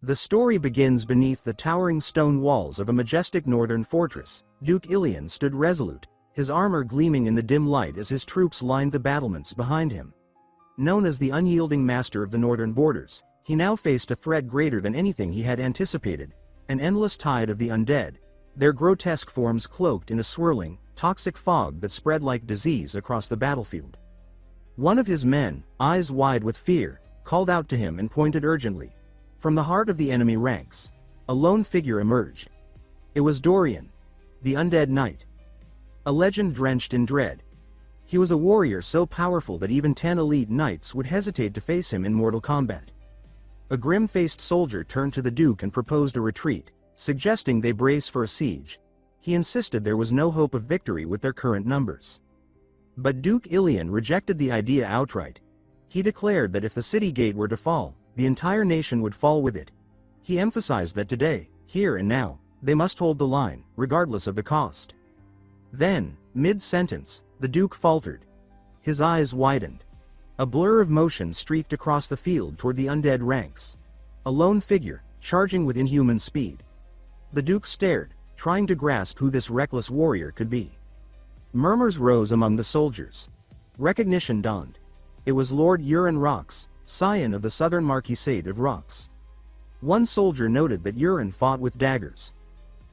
The story begins beneath the towering stone walls of a majestic northern fortress. Duke Ilian stood resolute, his armor gleaming in the dim light as his troops lined the battlements behind him. Known as the unyielding master of the northern borders, he now faced a threat greater than anything he had anticipated, an endless tide of the undead, their grotesque forms cloaked in a swirling, toxic fog that spread like disease across the battlefield. One of his men, eyes wide with fear, called out to him and pointed urgently. From the heart of the enemy ranks, a lone figure emerged. It was Dorian, the undead knight. A legend drenched in dread. He was a warrior so powerful that even 10 elite knights would hesitate to face him in mortal combat. A grim-faced soldier turned to the Duke and proposed a retreat, suggesting they brace for a siege. He insisted there was no hope of victory with their current numbers. But Duke Ilian rejected the idea outright. He declared that if the city gate were to fall, the entire nation would fall with it. He emphasized that today, here and now, they must hold the line, regardless of the cost. Then, mid-sentence, the Duke faltered. His eyes widened. A blur of motion streaked across the field toward the undead ranks. A lone figure, charging with inhuman speed. The Duke stared, trying to grasp who this reckless warrior could be. Murmurs rose among the soldiers. Recognition dawned. It was Lord Urin Rox, scion of the southern Marquisate of Rox. One soldier noted that Urin fought with daggers.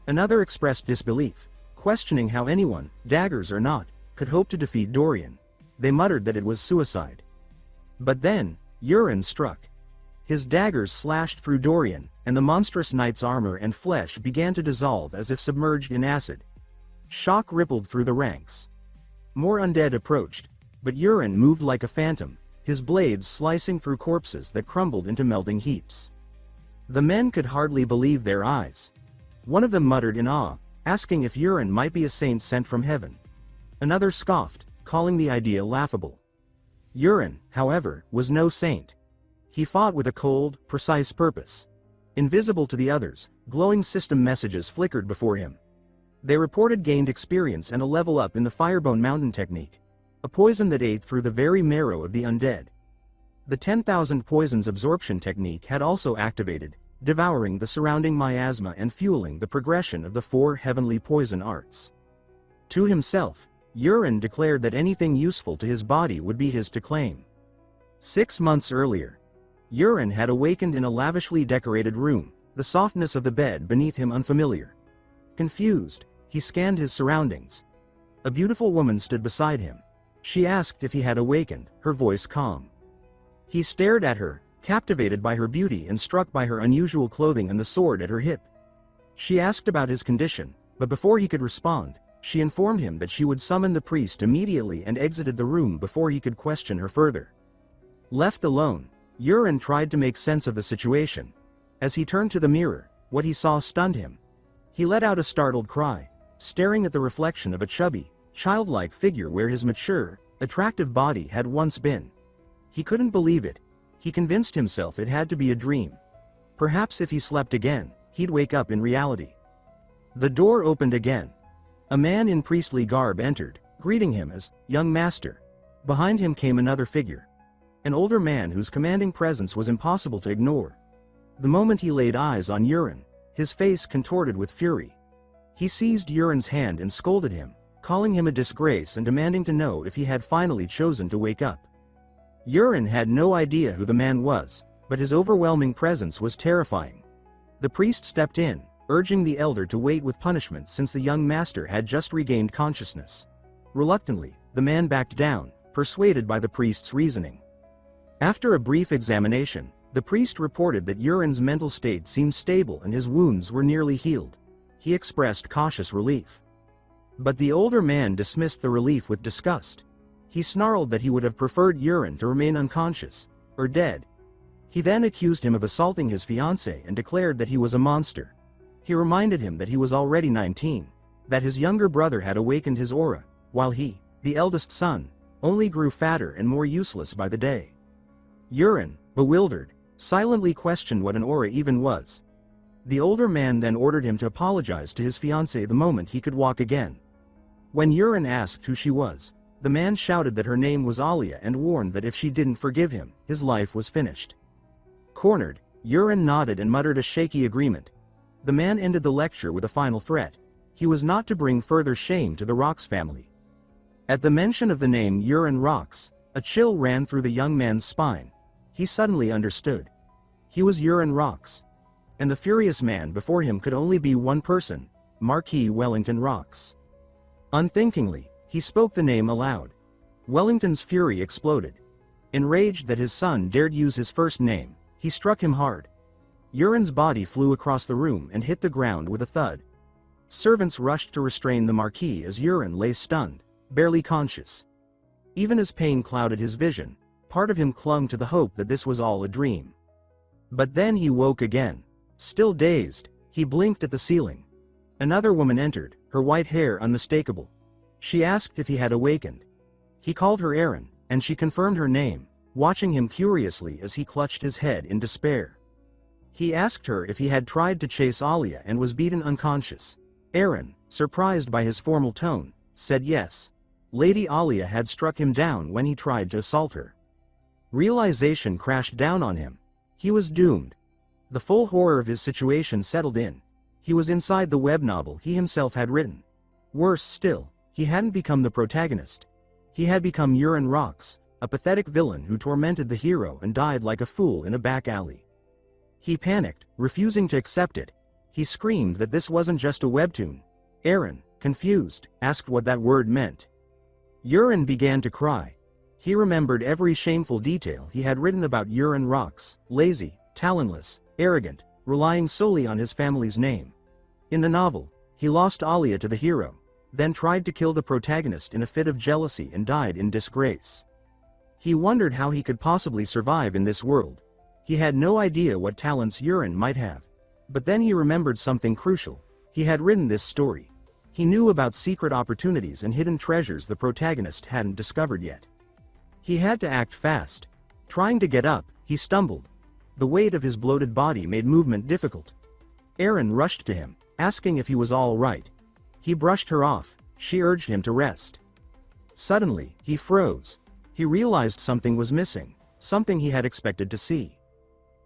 Another expressed disbelief, questioning how anyone, daggers or not, could hope to defeat Dorian. They muttered that it was suicide. But then, Urin struck. His daggers slashed through Dorian, and the monstrous knight's armor and flesh began to dissolve as if submerged in acid. Shock rippled through the ranks. More undead approached, but Urin moved like a phantom, his blades slicing through corpses that crumbled into melting heaps. The men could hardly believe their eyes. One of them muttered in awe, asking if Urin might be a saint sent from heaven. Another scoffed, calling the idea laughable. Urin, however, was no saint. He fought with a cold, precise purpose. Invisible to the others, glowing system messages flickered before him. They reported gained experience and a level up in the Firebone Mountain technique, a poison that ate through the very marrow of the undead. The 10,000 poisons absorption technique had also activated, devouring the surrounding miasma and fueling the progression of the 4 heavenly poison arts. To himself, Urin declared that anything useful to his body would be his to claim. 6 months earlier, Urin had awakened in a lavishly decorated room, the softness of the bed beneath him unfamiliar. Confused, he scanned his surroundings. A beautiful woman stood beside him. She asked if he had awakened, her voice calm. He stared at her, captivated by her beauty and struck by her unusual clothing and the sword at her hip. She asked about his condition, but before he could respond, she informed him that she would summon the priest immediately and exited the room before he could question her further. Left alone, Urin tried to make sense of the situation. As he turned to the mirror, what he saw stunned him. He let out a startled cry, staring at the reflection of a chubby, childlike figure where his mature, attractive body had once been. He couldn't believe it. He convinced himself it had to be a dream. Perhaps if he slept again, he'd wake up in reality. The door opened again. A man in priestly garb entered, greeting him as young master. Behind him came another figure. An older man whose commanding presence was impossible to ignore. The moment he laid eyes on Urin, his face contorted with fury. He seized Urin's hand and scolded him, calling him a disgrace and demanding to know if he had finally chosen to wake up. Urin had no idea who the man was, but his overwhelming presence was terrifying. The priest stepped in, urging the elder to wait with punishment since the young master had just regained consciousness. Reluctantly, the man backed down, persuaded by the priest's reasoning. After a brief examination, the priest reported that Urin's mental state seemed stable and his wounds were nearly healed. He expressed cautious relief. But the older man dismissed the relief with disgust. He snarled that he would have preferred Urin to remain unconscious, or dead. He then accused him of assaulting his fiancée and declared that he was a monster. He reminded him that he was already 19, that his younger brother had awakened his aura, while he, the eldest son, only grew fatter and more useless by the day. Urin, bewildered, silently questioned what an aura even was. The older man then ordered him to apologize to his fiancée the moment he could walk again. When Urin asked who she was, the man shouted that her name was Alia and warned that if she didn't forgive him, his life was finished. Cornered, Yurin nodded and muttered a shaky agreement. The man ended the lecture with a final threat. He was not to bring further shame to the Rox family. At the mention of the name Yurin Rox, a chill ran through the young man's spine. He suddenly understood. He was Yurin Rox. And the furious man before him could only be one person, Marquis Wellington Rox. Unthinkingly, he spoke the name aloud. Wellington's fury exploded. Enraged that his son dared use his first name, he struck him hard. Yurin's body flew across the room and hit the ground with a thud. Servants rushed to restrain the Marquis as Yurin lay stunned, barely conscious. Even as pain clouded his vision, part of him clung to the hope that this was all a dream. But then he woke again. Still dazed, he blinked at the ceiling. Another woman entered, her white hair unmistakable. She asked if he had awakened. He called her Aaron, and she confirmed her name, watching him curiously as he clutched his head in despair. He asked her if he had tried to chase Alia and was beaten unconscious. Aaron, surprised by his formal tone, said yes. Lady Alia had struck him down when he tried to assault her. Realization crashed down on him. He was doomed. The full horror of his situation settled in. He was inside the web novel he himself had written. Worse still, he hadn't become the protagonist. He had become Yurin Rox, a pathetic villain who tormented the hero and died like a fool in a back alley. He panicked, refusing to accept it. He screamed that this wasn't just a webtoon. Aaron, confused, asked what that word meant. Yurin began to cry. He remembered every shameful detail he had written about Yurin Rox: lazy, talentless, arrogant, relying solely on his family's name. In the novel, he lost Alia to the hero, then tried to kill the protagonist in a fit of jealousy and died in disgrace. He wondered how he could possibly survive in this world. He had no idea what talents Yurin might have. But then he remembered something crucial. He had written this story. He knew about secret opportunities and hidden treasures the protagonist hadn't discovered yet. He had to act fast. Trying to get up, he stumbled. The weight of his bloated body made movement difficult. Aaron rushed to him, asking if he was all right. He brushed her off. She urged him to rest. Suddenly, he froze. He realized something was missing, something he had expected to see.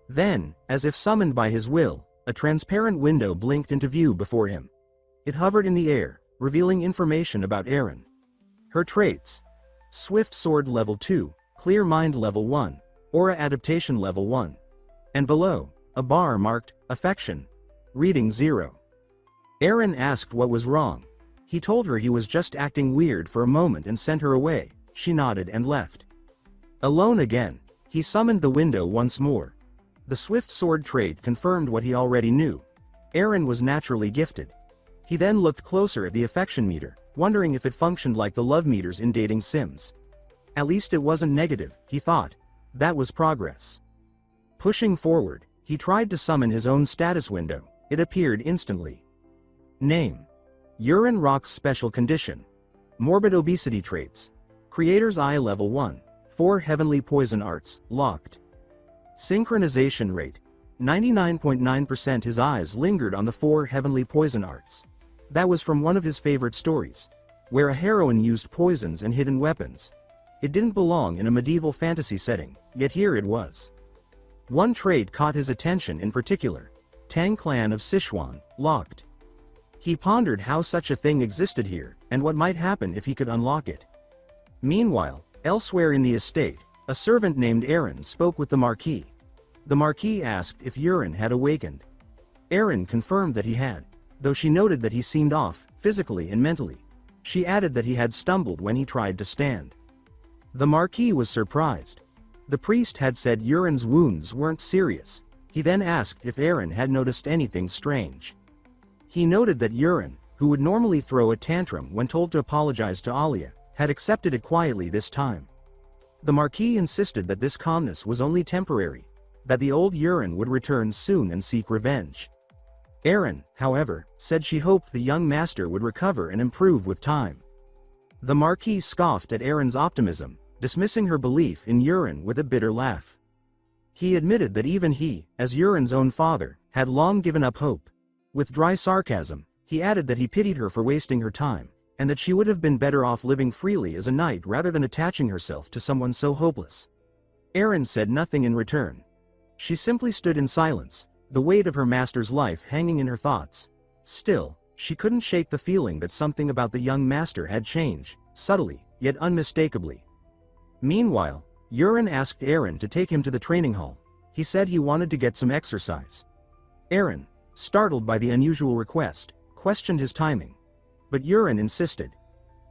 Then, as if summoned by his will, a transparent window blinked into view before him. It hovered in the air, revealing information about Aaron. Her traits: Swift Sword Level 2, Clear Mind Level 1, Aura Adaptation Level 1. And below, a bar marked, Affection. Reading 0. Aaron asked what was wrong. He told her he was just acting weird for a moment and sent her away. She nodded and left. Alone again, he summoned the window once more. The Swift Sword trait confirmed what he already knew. Aaron was naturally gifted. He then looked closer at the affection meter, wondering if it functioned like the love meters in dating sims. At least it wasn't negative, he thought. That was progress. Pushing forward, he tried to summon his own status window. It appeared instantly. Name: Yurin Rox. Special condition: Morbid obesity traits. Creator's Eye Level 1, 4 Heavenly Poison Arts, locked. Synchronization rate: 99.9%. His eyes lingered on the 4 Heavenly Poison Arts. That was from one of his favorite stories, where a heroine used poisons and hidden weapons. It didn't belong in a medieval fantasy setting, yet here it was. One trait caught his attention in particular: Tang Clan of Sichuan, locked. He pondered how such a thing existed here, and what might happen if he could unlock it. Meanwhile, elsewhere in the estate, a servant named Aaron spoke with the Marquis. The Marquis asked if Yurin had awakened. Aaron confirmed that he had, though she noted that he seemed off, physically and mentally. She added that he had stumbled when he tried to stand. The Marquis was surprised. The priest had said Yurin's wounds weren't serious. He then asked if Aaron had noticed anything strange. He noted that Yurin, who would normally throw a tantrum when told to apologize to Alia, had accepted it quietly this time. The Marquis insisted that this calmness was only temporary, that the old Yurin would return soon and seek revenge. Aaron, however, said she hoped the young master would recover and improve with time. The Marquis scoffed at Aaron's optimism, dismissing her belief in Yurin with a bitter laugh. He admitted that even he, as Yurin's own father, had long given up hope. With dry sarcasm, he added that he pitied her for wasting her time, and that she would have been better off living freely as a knight rather than attaching herself to someone so hopeless. Aaron said nothing in return. She simply stood in silence, the weight of her master's life hanging in her thoughts. Still, she couldn't shake the feeling that something about the young master had changed, subtly, yet unmistakably. Meanwhile, Yurin asked Aaron to take him to the training hall. He said he wanted to get some exercise. Aaron, startled by the unusual request, questioned his timing. But Yurin insisted.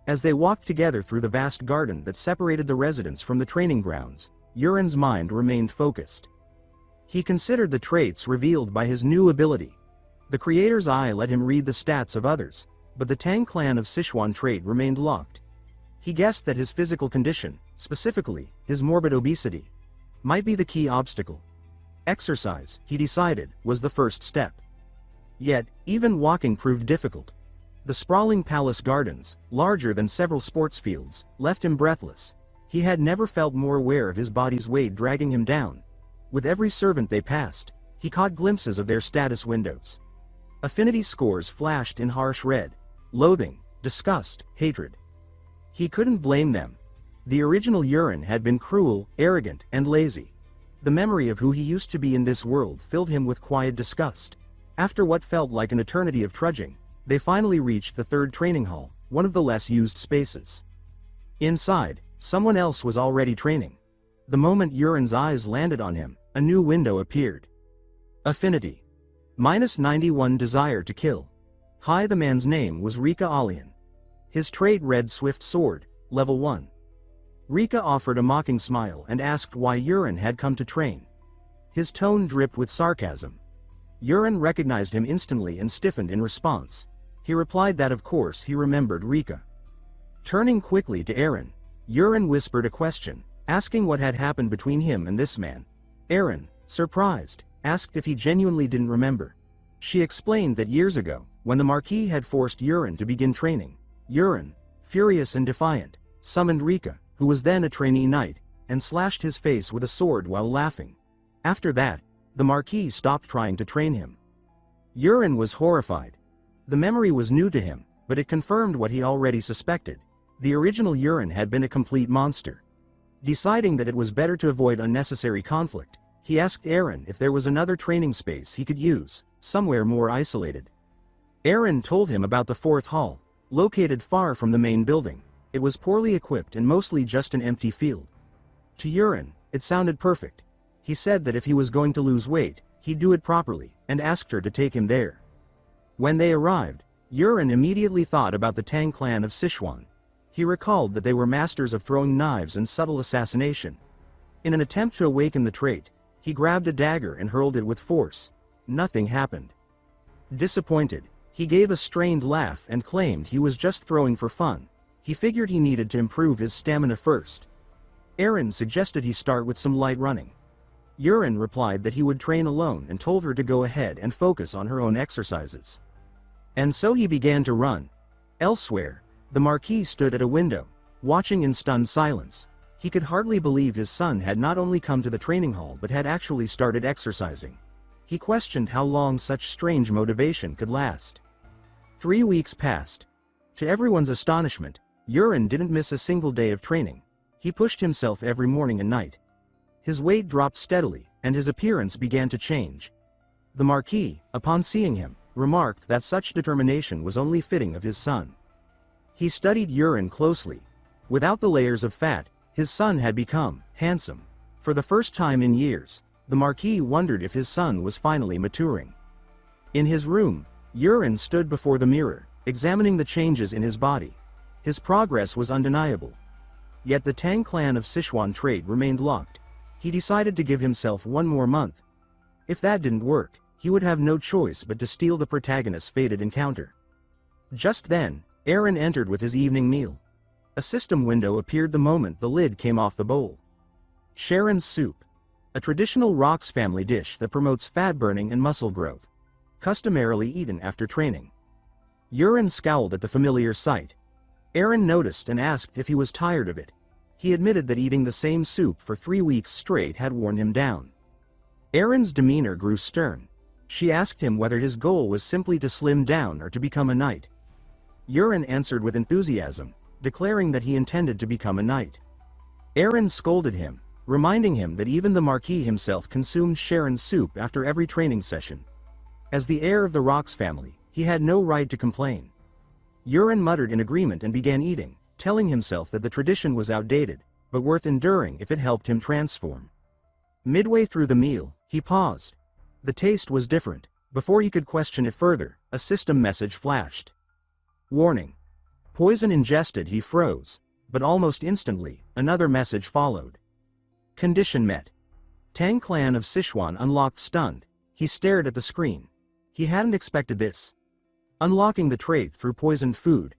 As they walked together through the vast garden that separated the residence from the training grounds, Yurin's mind remained focused. He considered the traits revealed by his new ability. The creator's eye let him read the stats of others, but the Tang clan of Sichuan trait remained locked. He guessed that his physical condition, specifically, his morbid obesity, might be the key obstacle. Exercise, he decided, was the first step. Yet, even walking proved difficult. The sprawling palace gardens, larger than several sports fields, left him breathless. He had never felt more aware of his body's weight dragging him down. With every servant they passed, he caught glimpses of their status windows. Affinity scores flashed in harsh red. Loathing, disgust, hatred. He couldn't blame them. The original Yurin had been cruel, arrogant, and lazy. The memory of who he used to be in this world filled him with quiet disgust. After what felt like an eternity of trudging, they finally reached the third training hall, one of the less used spaces. Inside, someone else was already training. The moment Yurin's eyes landed on him, a new window appeared. Affinity. -91 desire to kill. Hi, the man's name was Rika Alian. His trait read Swift Sword, level 1. Rika offered a mocking smile and asked why Yurin had come to train. His tone dripped with sarcasm. Yurin recognized him instantly and stiffened in response. He replied that of course he remembered Rika. Turning quickly to Aaron, Yurin whispered a question, asking what had happened between him and this man. Aaron, surprised, asked if he genuinely didn't remember. She explained that years ago, when the Marquis had forced Yurin to begin training, Yurin, furious and defiant, summoned Rika, who was then a trainee knight, and slashed his face with a sword while laughing. After that, the Marquis stopped trying to train him. Yurin was horrified. The memory was new to him, but it confirmed what he already suspected. The original Yurin had been a complete monster. Deciding that it was better to avoid unnecessary conflict, he asked Aaron if there was another training space he could use, somewhere more isolated. Aaron told him about the fourth hall, located far from the main building. It was poorly equipped and mostly just an empty field. To Yurin, it sounded perfect. He said that if he was going to lose weight, he'd do it properly, and asked her to take him there. When they arrived, Yurin immediately thought about the Tang clan of Sichuan. He recalled that they were masters of throwing knives and subtle assassination. In an attempt to awaken the trait, he grabbed a dagger and hurled it with force. Nothing happened. Disappointed, he gave a strained laugh and claimed he was just throwing for fun. He figured he needed to improve his stamina first. Aaron suggested he start with some light running. Yurin replied that he would train alone and told her to go ahead and focus on her own exercises. And so he began to run. Elsewhere, the Marquis stood at a window, watching in stunned silence. He could hardly believe his son had not only come to the training hall but had actually started exercising. He questioned how long such strange motivation could last. 3 weeks passed. To everyone's astonishment, Yurin didn't miss a single day of training. He pushed himself every morning and night. His weight dropped steadily, and his appearance began to change. The Marquis, upon seeing him, remarked that such determination was only fitting of his son. He studied Yurin closely. Without the layers of fat, his son had become handsome. For the first time in years, the Marquis wondered if his son was finally maturing. In his room, Yurin stood before the mirror, examining the changes in his body. His progress was undeniable. Yet the Tang clan of Sichuan trait remained locked. He decided to give himself 1 more month. If that didn't work, he would have no choice but to steal the protagonist's fated encounter. Just then, Aaron entered with his evening meal. A system window appeared the moment the lid came off the bowl. Sharon's soup, a traditional Rox family dish that promotes fat burning and muscle growth, customarily eaten after training. Yurin scowled at the familiar sight. Aaron noticed and asked if he was tired of it. He admitted that eating the same soup for 3 weeks straight had worn him down. Aaron's demeanor grew stern. She asked him whether his goal was simply to slim down or to become a knight. Yurin answered with enthusiasm, declaring that he intended to become a knight. Aaron scolded him. reminding him that even the Marquis himself consumed Sharon's soup after every training session. As the heir of the Rocks family, he had no right to complain. Yurin muttered in agreement and began eating, telling himself that the tradition was outdated, but worth enduring if it helped him transform. Midway through the meal, he paused. The taste was different. Before he could question it further, a system message flashed. Warning. Poison ingested. He froze, but almost instantly, another message followed. Condition met. Tang Clan of Sichuan unlocked. Stunned, he stared at the screen. He hadn't expected this. Unlocking the trait through poisoned food.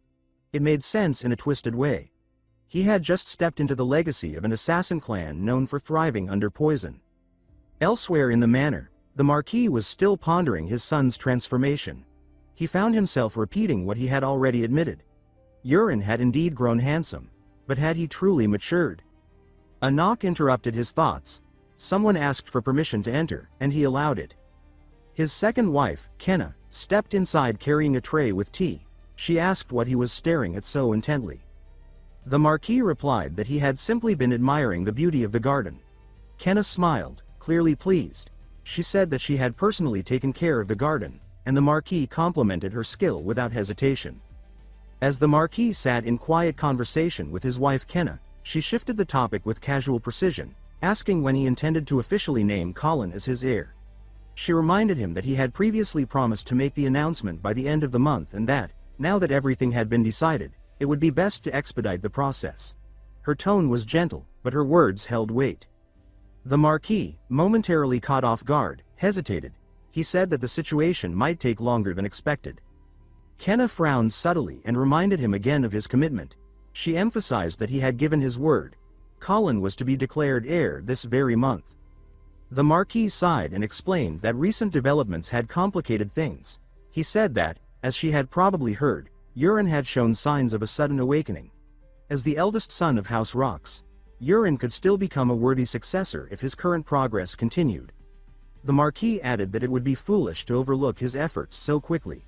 It made sense in a twisted way. He had just stepped into the legacy of an assassin clan known for thriving under poison. Elsewhere in the manor, the Marquis was still pondering his son's transformation. He found himself repeating what he had already admitted. Yurin had indeed grown handsome, but had he truly matured? A knock interrupted his thoughts. Someone asked for permission to enter, and he allowed it. His second wife, Kenna, stepped inside carrying a tray with tea. She asked what he was staring at so intently. The Marquis replied that he had simply been admiring the beauty of the garden. Kenna smiled, clearly pleased. She said that she had personally taken care of the garden, and the Marquis complimented her skill without hesitation. As the Marquis sat in quiet conversation with his wife Kenna, she shifted the topic with casual precision, asking when he intended to officially name Colin as his heir. She reminded him that he had previously promised to make the announcement by the end of the month and that, now that everything had been decided, it would be best to expedite the process. Her tone was gentle, but her words held weight. The Marquis, momentarily caught off guard, hesitated. He said that the situation might take longer than expected. Kenna frowned subtly and reminded him again of his commitment. She emphasized that he had given his word. Colin was to be declared heir this very month. The Marquis sighed and explained that recent developments had complicated things. He said that, as she had probably heard, Yurin had shown signs of a sudden awakening. As the eldest son of House Rocks, Yurin could still become a worthy successor if his current progress continued. The Marquis added that it would be foolish to overlook his efforts so quickly.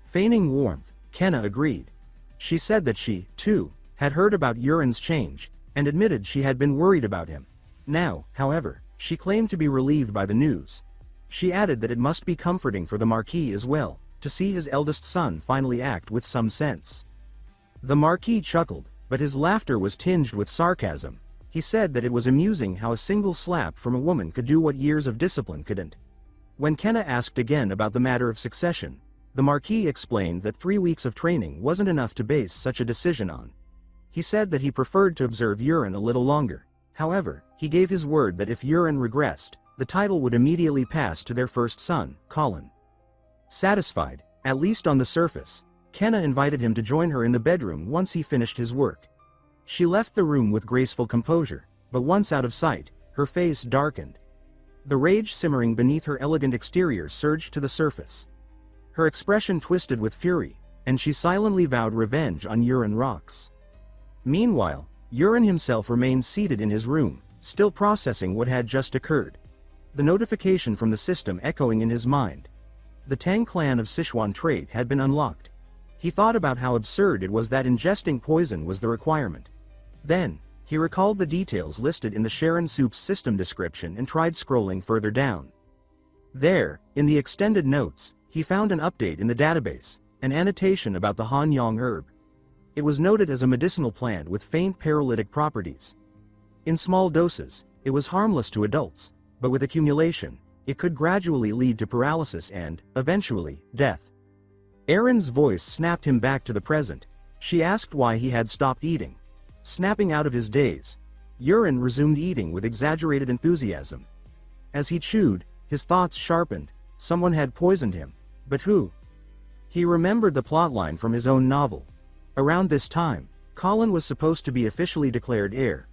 Feigning warmth, Kenna agreed. She said that she, too, had heard about Yurin's change, and admitted she had been worried about him. Now, however, she claimed to be relieved by the news. She added that it must be comforting for the Marquis as well, to see his eldest son finally act with some sense. The Marquis chuckled, but his laughter was tinged with sarcasm. He said that it was amusing how a single slap from a woman could do what years of discipline couldn't. When Kenna asked again about the matter of succession, the Marquis explained that 3 weeks of training wasn't enough to base such a decision on. He said that he preferred to observe Yurin a little longer. However, he gave his word that if Yurin regressed, the title would immediately pass to their first son, Colin. Satisfied, at least on the surface, Kenna invited him to join her in the bedroom once he finished his work. She left the room with graceful composure, but once out of sight, her face darkened. The rage simmering beneath her elegant exterior surged to the surface. Her expression twisted with fury, and she silently vowed revenge on Yurin Rocks. Meanwhile, Yurin himself remained seated in his room, still processing what had just occurred. The notification from the system echoing in his mind. The Tang Clan of Sichuan trait had been unlocked. He thought about how absurd it was that ingesting poison was the requirement. Then, he recalled the details listed in the Sharon Soup's system description and tried scrolling further down. There, in the extended notes, he found an update in the database, an annotation about the Han-Yang herb. It was noted as a medicinal plant with faint paralytic properties. In small doses, it was harmless to adults, but with accumulation, it could gradually lead to paralysis and, eventually, death. Erin's voice snapped him back to the present. She asked why he had stopped eating. Snapping out of his daze, Yurin resumed eating with exaggerated enthusiasm. As he chewed, his thoughts sharpened. Someone had poisoned him. But who? He remembered the plotline from his own novel. Around this time, Colin was supposed to be officially declared heir.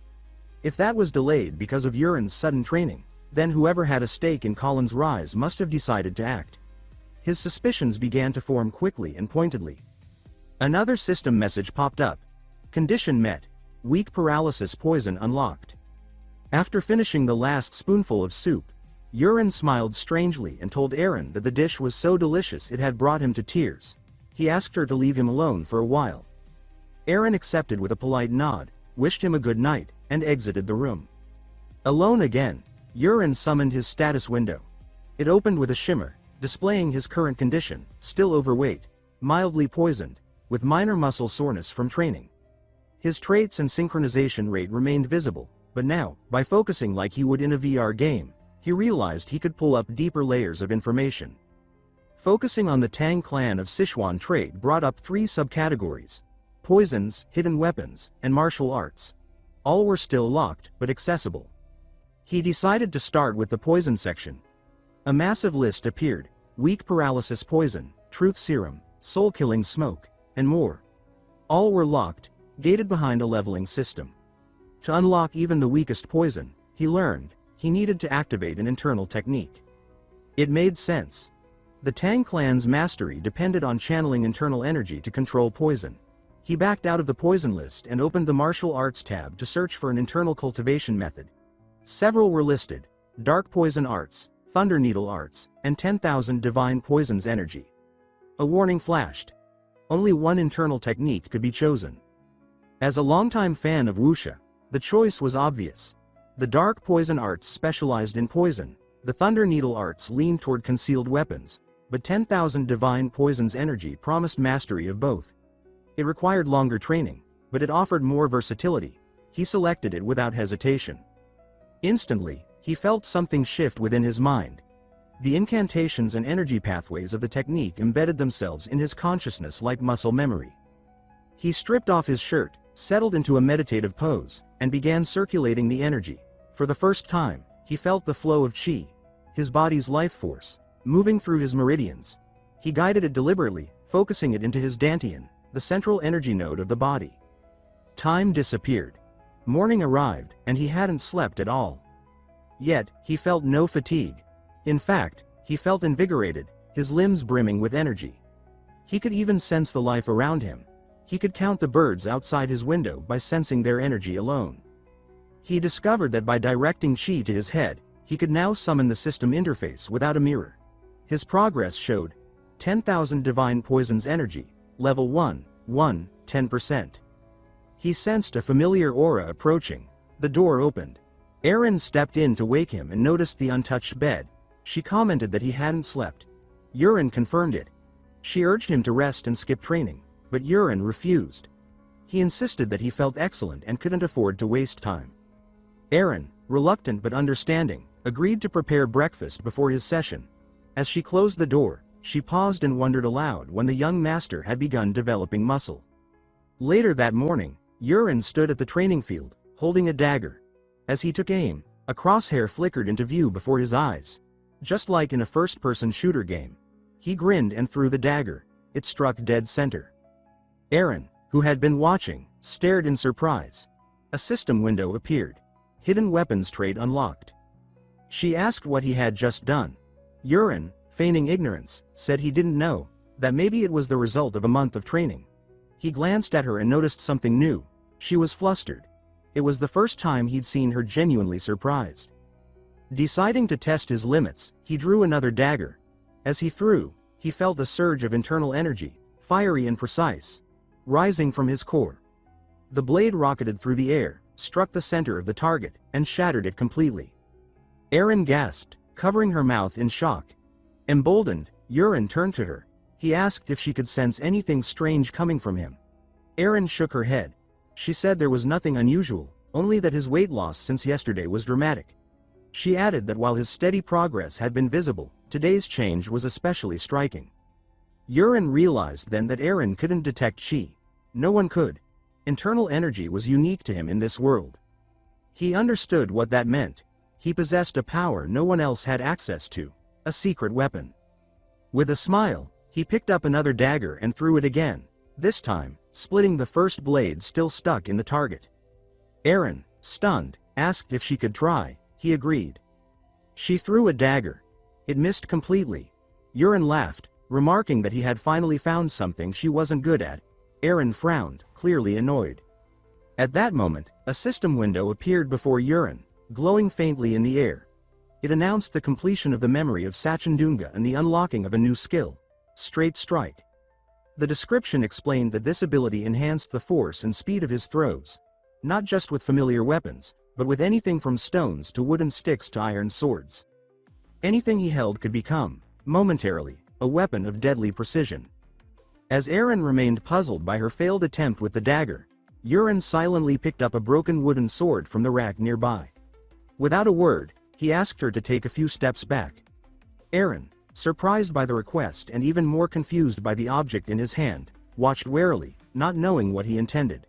If that was delayed because of Yurin's sudden training, then whoever had a stake in Colin's rise must have decided to act. His suspicions began to form quickly and pointedly. Another system message popped up. Condition met. Weak paralysis poison unlocked. After finishing the last spoonful of soup, Yurin smiled strangely and told Erin that the dish was so delicious it had brought him to tears. He asked her to leave him alone for a while. Erin accepted with a polite nod, wished him a good night, and exited the room. Alone again, Yurin summoned his status window. It opened with a shimmer, displaying his current condition: still overweight, mildly poisoned, with minor muscle soreness from training. His traits and synchronization rate remained visible, but now, by focusing like he would in a VR game, he realized he could pull up deeper layers of information. Focusing on the Tang clan of Sichuan trait brought up 3 subcategories: poisons, hidden weapons, and martial arts. All were still locked, but accessible. He decided to start with the poison section. A massive list appeared: weak paralysis poison, truth serum, soul-killing smoke, and more. All were locked, gated behind a leveling system. To unlock even the weakest poison, he learned, he needed to activate an internal technique. It made sense. The Tang clan's mastery depended on channeling internal energy to control poison. He backed out of the poison list and opened the martial arts tab to search for an internal cultivation method. Several were listed: dark poison arts, thunder needle arts, and 10,000 divine poisons energy. A warning flashed. Only one internal technique could be chosen. As a longtime fan of wuxia, the choice was obvious. The dark poison arts specialized in poison, the thunder needle arts leaned toward concealed weapons, but 10,000 divine poisons energy promised mastery of both. It required longer training, but it offered more versatility. He selected it without hesitation. Instantly, he felt something shift within his mind. The incantations and energy pathways of the technique embedded themselves in his consciousness like muscle memory. He stripped off his shirt, settled into a meditative pose, and began circulating the energy. For the first time, he felt the flow of qi, his body's life force, moving through his meridians. He guided it deliberately, focusing it into his dantian, the central energy node of the body. Time disappeared. Morning arrived, and he hadn't slept at all. Yet, he felt no fatigue. In fact, he felt invigorated, his limbs brimming with energy. He could even sense the life around him. He could count the birds outside his window by sensing their energy alone. He discovered that by directing qi to his head, he could now summon the system interface without a mirror. His progress showed 10,000 divine poisons energy, level 1, 10%. He sensed a familiar aura approaching. The door opened. Erin stepped in to wake him and noticed the untouched bed. She commented that he hadn't slept. Yurin confirmed it. She urged him to rest and skip training, but Yurin refused. He insisted that he felt excellent and couldn't afford to waste time. Erin, reluctant but understanding, agreed to prepare breakfast before his session. As she closed the door, she paused and wondered aloud when the young master had begun developing muscle. Later that morning, Yurin stood at the training field, holding a dagger. As he took aim, a crosshair flickered into view before his eyes. Just like in a first-person shooter game. He grinned and threw the dagger. It struck dead center. Erin, who had been watching, stared in surprise. A system window appeared. Hidden weapons trait unlocked. She asked what he had just done. Yurin, feigning ignorance, said he didn't know, that maybe it was the result of a month of training. He glanced at her and noticed something new. She was flustered. It was the first time he'd seen her genuinely surprised. Deciding to test his limits, he drew another dagger. As he threw, he felt a surge of internal energy, fiery and precise, rising from his core. The blade rocketed through the air, struck the center of the target, and shattered it completely. Erin gasped, covering her mouth in shock. Emboldened, Yurin turned to her. He asked if she could sense anything strange coming from him. Erin shook her head. She said there was nothing unusual, only that his weight loss since yesterday was dramatic. She added that while his steady progress had been visible, today's change was especially striking. Yurin realized then that Erin couldn't detect qi. No one could. Internal energy was unique to him in this world. He understood what that meant. He possessed a power no one else had access to, a secret weapon. With a smile, he picked up another dagger and threw it again, this time, splitting the first blade still stuck in the target. Erin, stunned, asked if she could try. He agreed. She threw a dagger. It missed completely. Yurin laughed, remarking that he had finally found something she wasn't good at. Erin frowned, clearly annoyed. At that moment, a system window appeared before Yurin, glowing faintly in the air. It announced the completion of the memory of Sachendunga and the unlocking of a new skill, Straight Strike. The description explained that this ability enhanced the force and speed of his throws, not just with familiar weapons, but with anything from stones to wooden sticks to iron swords. Anything he held could become, momentarily, a weapon of deadly precision. As Aaron remained puzzled by her failed attempt with the dagger, Yurin silently picked up a broken wooden sword from the rack nearby. Without a word, he asked her to take a few steps back. Aaron, surprised by the request and even more confused by the object in his hand, watched warily, not knowing what he intended.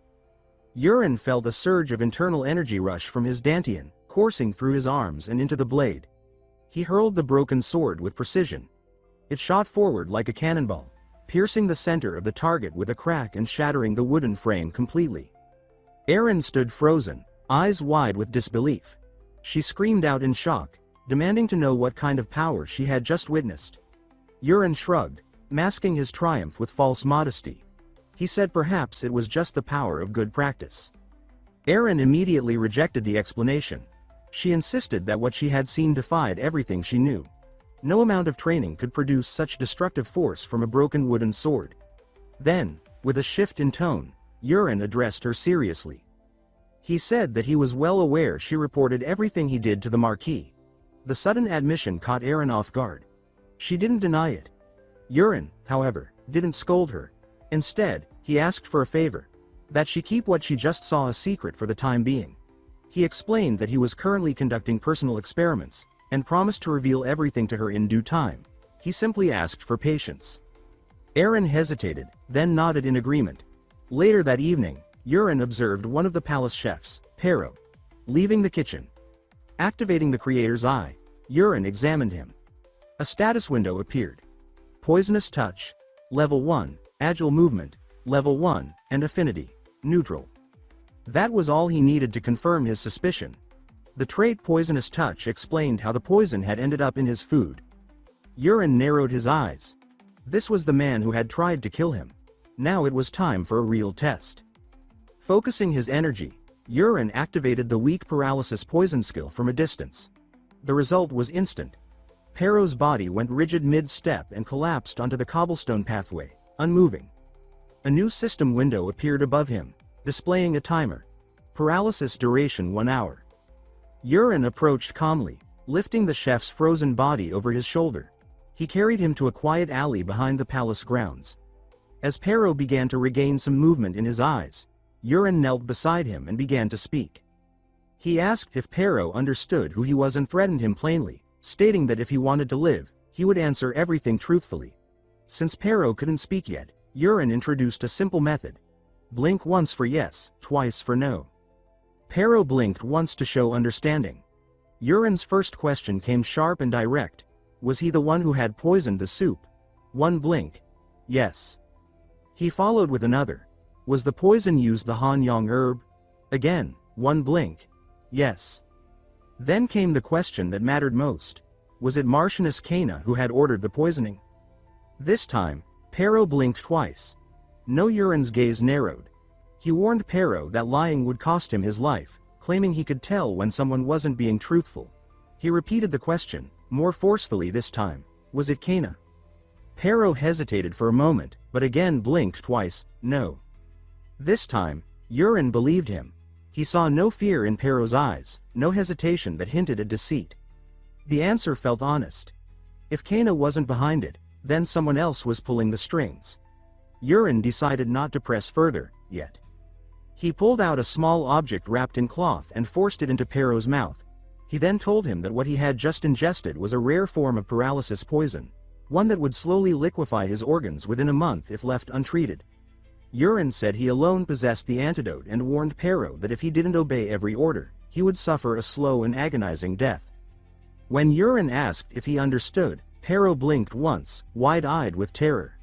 Yurin felt a surge of internal energy rush from his dantian, coursing through his arms and into the blade. He hurled the broken sword with precision. It shot forward like a cannonball, piercing the center of the target with a crack and shattering the wooden frame completely. Aaron stood frozen, eyes wide with disbelief. She screamed out in shock, demanding to know what kind of power she had just witnessed. Yurin shrugged, masking his triumph with false modesty. He said perhaps it was just the power of good practice. Aaron immediately rejected the explanation. She insisted that what she had seen defied everything she knew. No amount of training could produce such destructive force from a broken wooden sword. Then, with a shift in tone, Yurin addressed her seriously. He said that he was well aware she reported everything he did to the Marquis. The sudden admission caught Aaron off guard. She didn't deny it. Yurin, however, didn't scold her. Instead, he asked for a favor. That she keep what she just saw a secret for the time being. He explained that he was currently conducting personal experiments, and promised to reveal everything to her in due time. He simply asked for patience. Aaron hesitated, then nodded in agreement. Later that evening, Yurin observed one of the palace chefs, Pero, leaving the kitchen. Activating the creator's eye, Yurin examined him. A status window appeared. Poisonous touch, level 1, agile movement, level 1, and affinity, neutral. That was all he needed to confirm his suspicion. The trait poisonous touch explained how the poison had ended up in his food. Yurin narrowed his eyes. This was the man who had tried to kill him. Now it was time for a real test. Focusing his energy, Yurin activated the weak paralysis poison skill from a distance. The result was instant. Pero's body went rigid mid-step and collapsed onto the cobblestone pathway, unmoving. A new system window appeared above him, displaying a timer. Paralysis duration 1 hour. Yurin approached calmly, lifting the chef's frozen body over his shoulder. He carried him to a quiet alley behind the palace grounds. As Pero began to regain some movement in his eyes, Yurin knelt beside him and began to speak. He asked if Pero understood who he was and threatened him plainly, stating that if he wanted to live, he would answer everything truthfully. Since Pero couldn't speak yet, Yurin introduced a simple method. Blink once for yes, twice for no. Pero blinked once to show understanding. Yurin's first question came sharp and direct. Was he the one who had poisoned the soup? One blink. Yes. He followed with another. Was the poison used the Han-Yang herb? Again, one blink. Yes. Then came the question that mattered most. Was it Marchioness Kana who had ordered the poisoning? This time, Pero blinked twice. No. Yurin's gaze narrowed. He warned Pero that lying would cost him his life, claiming he could tell when someone wasn't being truthful. He repeated the question, more forcefully this time. Was it Kana? Pero hesitated for a moment, but again blinked twice. No. This time, Yurin believed him. He saw no fear in Pero's eyes, no hesitation that hinted at deceit. The answer felt honest. If Kana wasn't behind it, then someone else was pulling the strings. Yurin decided not to press further, yet. He pulled out a small object wrapped in cloth and forced it into Pero's mouth. He then told him that what he had just ingested was a rare form of paralysis poison, one that would slowly liquefy his organs within a month if left untreated. Yurin said he alone possessed the antidote and warned Pero that if he didn't obey every order, he would suffer a slow and agonizing death. When Yurin asked if he understood, Pero blinked once, wide-eyed with terror.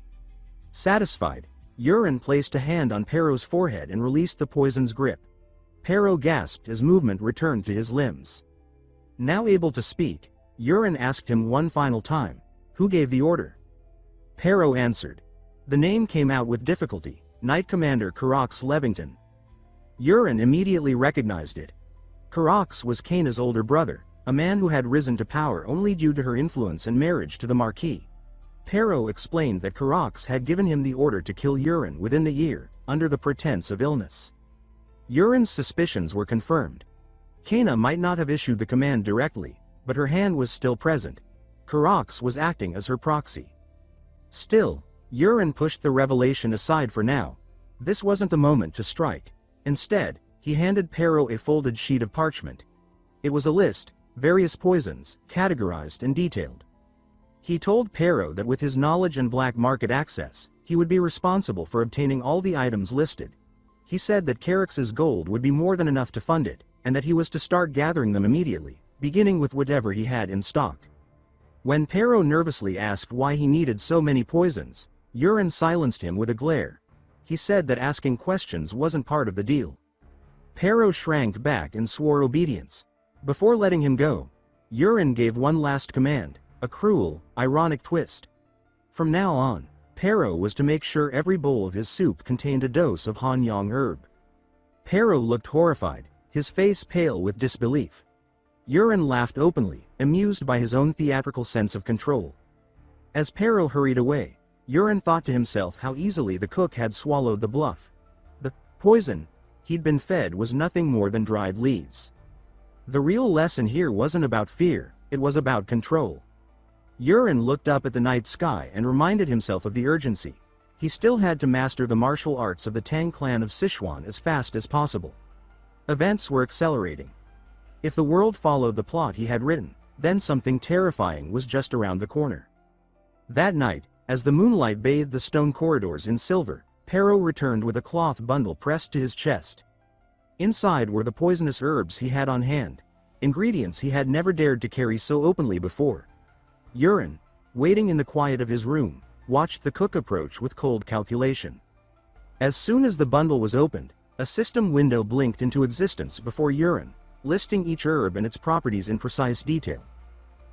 Satisfied, Yurin placed a hand on Pero's forehead and released the poison's grip. Pero gasped as movement returned to his limbs. Now able to speak, Yurin asked him one final time, who gave the order? Pero answered. The name came out with difficulty, Knight Commander Karax Levington. Yurin immediately recognized it. Karax was Kana's older brother, a man who had risen to power only due to her influence and marriage to the Marquis. Pero explained that Karax had given him the order to kill Yurin within the year, under the pretense of illness. Yurin's suspicions were confirmed. Kana might not have issued the command directly, but her hand was still present. Karox was acting as her proxy. Still, Yurin pushed the revelation aside for now. This wasn't the moment to strike. Instead, he handed Pero a folded sheet of parchment. It was a list, various poisons, categorized and detailed. He told Pero that with his knowledge and black market access, he would be responsible for obtaining all the items listed. He said that Karox's gold would be more than enough to fund it, and that he was to start gathering them immediately, beginning with whatever he had in stock. When Pero nervously asked why he needed so many poisons, Yurin silenced him with a glare. He said that asking questions wasn't part of the deal. Pero shrank back and swore obedience. Before letting him go, Yurin gave one last command, a cruel, ironic twist. From now on, Pero was to make sure every bowl of his soup contained a dose of Hanyang herb. Pero looked horrified, his face pale with disbelief. Yurin laughed openly, amused by his own theatrical sense of control. As Pero hurried away, Yurin thought to himself how easily the cook had swallowed the bluff. The poison he'd been fed was nothing more than dried leaves. The real lesson here wasn't about fear, it was about control. Yurin looked up at the night sky and reminded himself of the urgency. He still had to master the martial arts of the Tang clan of Sichuan as fast as possible. Events were accelerating. If the world followed the plot he had written, then something terrifying was just around the corner. That night, as the moonlight bathed the stone corridors in silver, Pero returned with a cloth bundle pressed to his chest. Inside were the poisonous herbs he had on hand, ingredients he had never dared to carry so openly before. Yurin, waiting in the quiet of his room, watched the cook approach with cold calculation. As soon as the bundle was opened, a system window blinked into existence before Yurin, listing each herb and its properties in precise detail.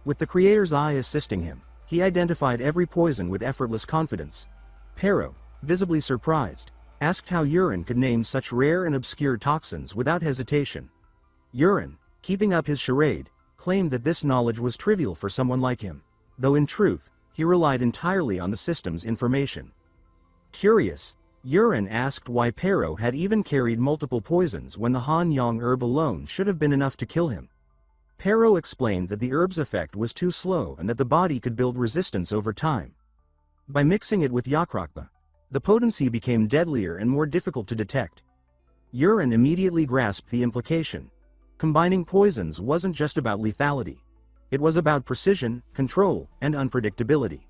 With the creator's eye assisting him, he identified every poison with effortless confidence. Pero, visibly surprised, asked how Yurin could name such rare and obscure toxins without hesitation. Yurin, keeping up his charade, claimed that this knowledge was trivial for someone like him, though in truth, he relied entirely on the system's information. Curious, Yurin asked why Pero had even carried multiple poisons when the Hanyang herb alone should have been enough to kill him. Pero explained that the herb's effect was too slow and that the body could build resistance over time. By mixing it with Yakrakba, the potency became deadlier and more difficult to detect. Yurin immediately grasped the implication. Combining poisons wasn't just about lethality. It was about precision, control, and unpredictability.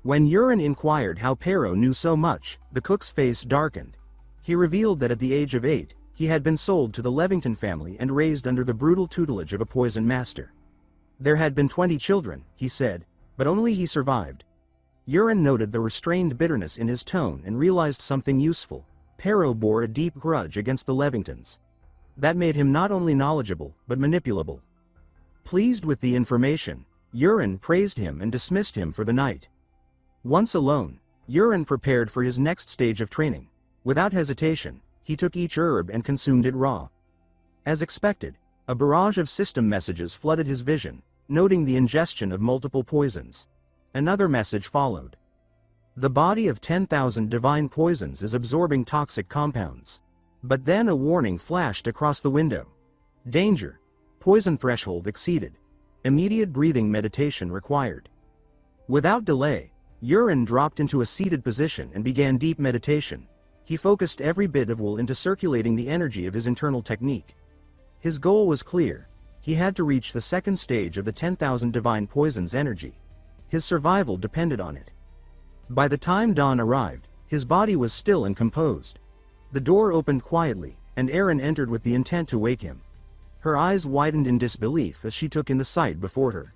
When Yurin inquired how Pero knew so much, the cook's face darkened. He revealed that at the age of 8, he had been sold to the Levington family and raised under the brutal tutelage of a poison master. There had been 20 children, he said, but only he survived. Yurin noted the restrained bitterness in his tone and realized something useful. Pero bore a deep grudge against the Levingtons. That made him not only knowledgeable, but manipulable. Pleased with the information, Yurin praised him and dismissed him for the night. Once alone, Yurin prepared for his next stage of training. Without hesitation, he took each herb and consumed it raw. As expected, a barrage of system messages flooded his vision, noting the ingestion of multiple poisons. Another message followed. The body of 10,000 divine poisons is absorbing toxic compounds. But then a warning flashed across the window. Danger. Poison threshold exceeded. Immediate breathing meditation required. Without delay, Yurin dropped into a seated position and began deep meditation. He focused every bit of will into circulating the energy of his internal technique. His goal was clear. He had to reach the second stage of the 10,000 divine poisons energy. His survival depended on it. By the time dawn arrived, his body was still and composed. The door opened quietly, and Erin entered with the intent to wake him. Her eyes widened in disbelief as she took in the sight before her.